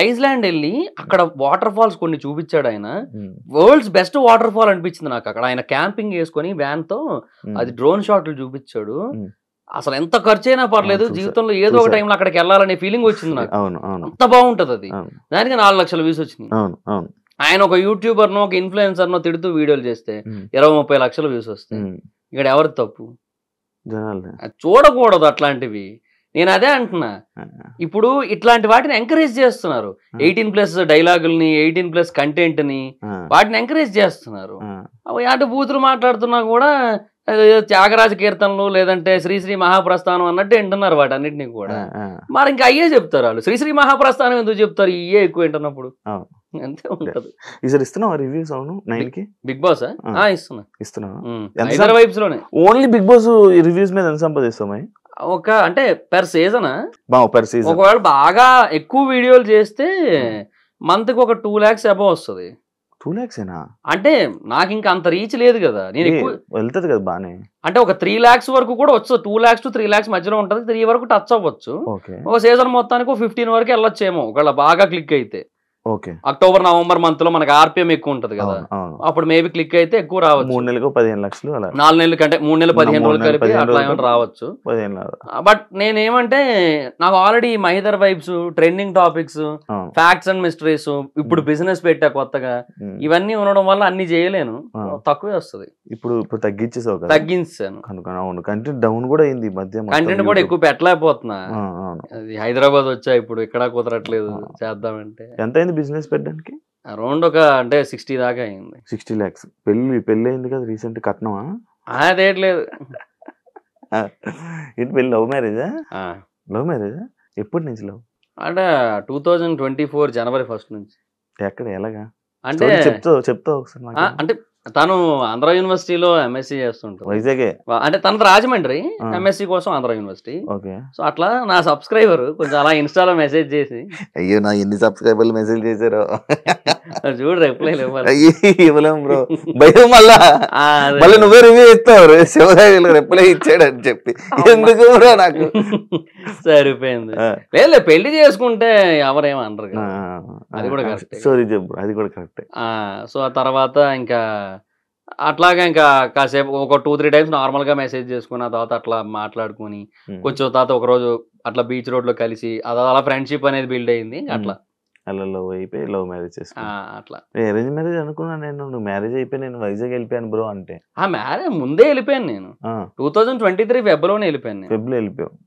ఐస్లాండ్ వెళ్ళి అక్కడ వాటర్ ఫాల్స్ కొన్ని చూపించాడు ఆయన. వరల్డ్స్ బెస్ట్ వాటర్ ఫాల్ అనిపించింది నాకు అక్కడ. ఆయన క్యాంపింగ్ వేసుకొని వ్యాన్ తో అది డ్రోన్ షాట్లు చూపించాడు. అసలు ఎంత ఖర్చు అయినా పర్లేదు, జీవితంలో ఏదో ఒక టైంలో అక్కడికి వెళ్ళాలనే ఫీలింగ్ వచ్చింది నాకు. అంత బాగుంటది అది. దానికి 4 లక్షల వ్యూస్ వచ్చినాయి. ఆయన ఒక యూట్యూబర్నో ఒక ఇన్ఫ్లుయెన్సర్నో తిడుతూ వీడియోలు చేస్తే 20-30 లక్షల వ్యూస్ వస్తాయి. ఇక్కడ ఎవరి తప్పు? చూడకూడదు అట్లాంటివి. నేను అదే అంటున్నా. ఇప్పుడు ఇట్లాంటి వాటిని ఎంకరేజ్ చేస్తున్నారు. 18+ డైలాగుల్ని, 18+ కంటెంట్ ని, వాటిని ఎంకరేజ్ చేస్తున్నారు. అటు బూతులు మాట్లాడుతున్నా కూడా త్యాగరాజ కీర్తనలు లేదంటే శ్రీశ్రీ మహాప్రస్థానం అన్నట్టు వింటున్నారు వాటన్నిటిని కూడా. మరి ఇంకా అయ్యే చెప్తారు వాళ్ళు. శ్రీశ్రీ మహాప్రస్థానం ఎందుకు చెప్తారు? ఇయ్యే ఎక్కువ వింటున్నప్పుడు అంతే ఉంటది. రివ్యూస్ అవును బిగ్ బాస్ ఇస్తున్నా హైదరాబాద్ వైబ్స్ లోనే. ఓన్లీ బిగ్ బాస్ రివ్యూస్ మీద ఎంత సంపాదిస్తామా? ఒక అంటే పెర్ సీజన్ ఒకవేళ బాగా ఎక్కువ వీడియోలు చేస్తే మంత్ కి ఒక 2 lakhs అబౌవ్ వస్తుంది. 2 lakhs అంటే నాకు ఇంకా అంత రీచ్ లేదు కదా. నేను ఎక్కువ వెళ్తుంది కదా బానే. అంటే ఒక 3 lakhs వరకు కూడా వచ్చు. 2 lakhs to 3 lakhs మధ్యలో ఉంటది. 3 వరకు టచ్ అవ్వచ్చు. ఒక సీజన్ మొత్తానికి 15 వరకు వెళ్ళొచ్చేమో ఒకవేళ బాగా క్లిక్ అయితే. అక్టోబర్ నవంబర్ మంత్ లో మనకి ఆర్పిఎం ఎక్కువ ఉంటది కదా, అప్పుడు మేబీ క్లిక్ అయితే ఎక్కువ రావచ్చు. 3 నెలలకు 15 లక్షలు, 4 నెలల కంటే 3 నెలలు 15 రోజులు కలిపి అట్లా ఏమైనా రావచ్చు. బట్ నేనేమంటే నాకు already Mahidhar vibes, trending topics, facts and mysteries, ఇప్పుడు బిజినెస్ పెట్టా కొత్తగా, ఇవన్నీ ఉండడం వల్ల అన్ని చేయలేను, తక్కువే వస్తుంది. ఇప్పుడు తగ్గించాను. కంటెంట్ డౌన్ కూడా అయింది ఈ మధ్య. కంటెంట్ కూడా ఎక్కువ పెట్టలేకపోతున్నా. అది హైదరాబాద్ వచ్చా ఇప్పుడు ఇక్కడ కుదరట్లేదు చేద్దామంటే. ఎంత అయింది బిజినెస్ పెట్టడానికి? అరౌండ్ ఒక అంటే 60 దాకా అయింది. 60 lakhs. పెళ్లి అయింది కదా రీసెంట్, కట్నమా? అదేట్లేదు. ఏంటి పెళ్లి లవ్ మ్యారేజా? లవ్ మ్యారేజా? ఎప్పటి నుంచి లవ్? అంటే 2024 జనవరి 1st నుంచి. ఎక్కడ ఎలాగా అంటే చెప్తావు ఒకసారి. అంటే తను ఆంధ్ర యూనివర్సిటీలో ఎంఎస్సీ చేస్తుంటారు. వైజాగే అంటే తన రాజమండ్రి, ఎంఎస్సీ కోసం ఆంధ్ర యూనివర్సిటీ. సో అట్లా నా సబ్స్క్రైబర్ కొంచెం అలా ఇన్స్టాలో మెసేజ్ చేసి, అయ్యో నా ఎన్ని సబ్స్క్రైబర్లు మెసేజ్ చేశారో చూడు రిప్లై ఇవ్వలేం బ్రో, భయం. మళ్ళీ నువ్వే రివ్యూ ఇస్తావు శివరాజు రిప్లై ఇచ్చాడు అని చెప్పి. ఎందుకు బ్రో నాకు సరిపోయింది. లేదు పెళ్లి చేసుకుంటే ఎవరేమనరు కదా, అది కూడా కరెక్ట్. సారీ చెప్పు, అది కూడా కరెక్ట్. సో ఆ తర్వాత ఇంకా అట్లాగా ఇంకా కాసేపు ఒక 2-3 times నార్మల్ గా మెసేజ్ చేసుకుని, ఆ తర్వాత అట్లా మాట్లాడుకుని కొంచెం తర్వాత ఒక రోజు అట్లా బీచ్ రోడ్ లో కలిసి అలా ఫ్రెండ్షిప్ అనేది బిల్డ్ అయింది. అట్లా లవ్ అయిపోయి లవ్ మ్యారేజ్ చేసుకున్నా. అట్లా అరేంజ్ మ్యారేజ్ అనుకున్నా నేను. నువ్వు మ్యారేజ్ అయిపోయి నేను వైజాగ్ వెళ్ళిపోయాను బ్రో అంటే. మ్యారేజ్ ముందే వెళ్ళిపోయాను నేను. 2023 ఫెబ్లోనే వెళ్ళిపోయాను. ఫెబ్లో వెళ్ళిపోయావు.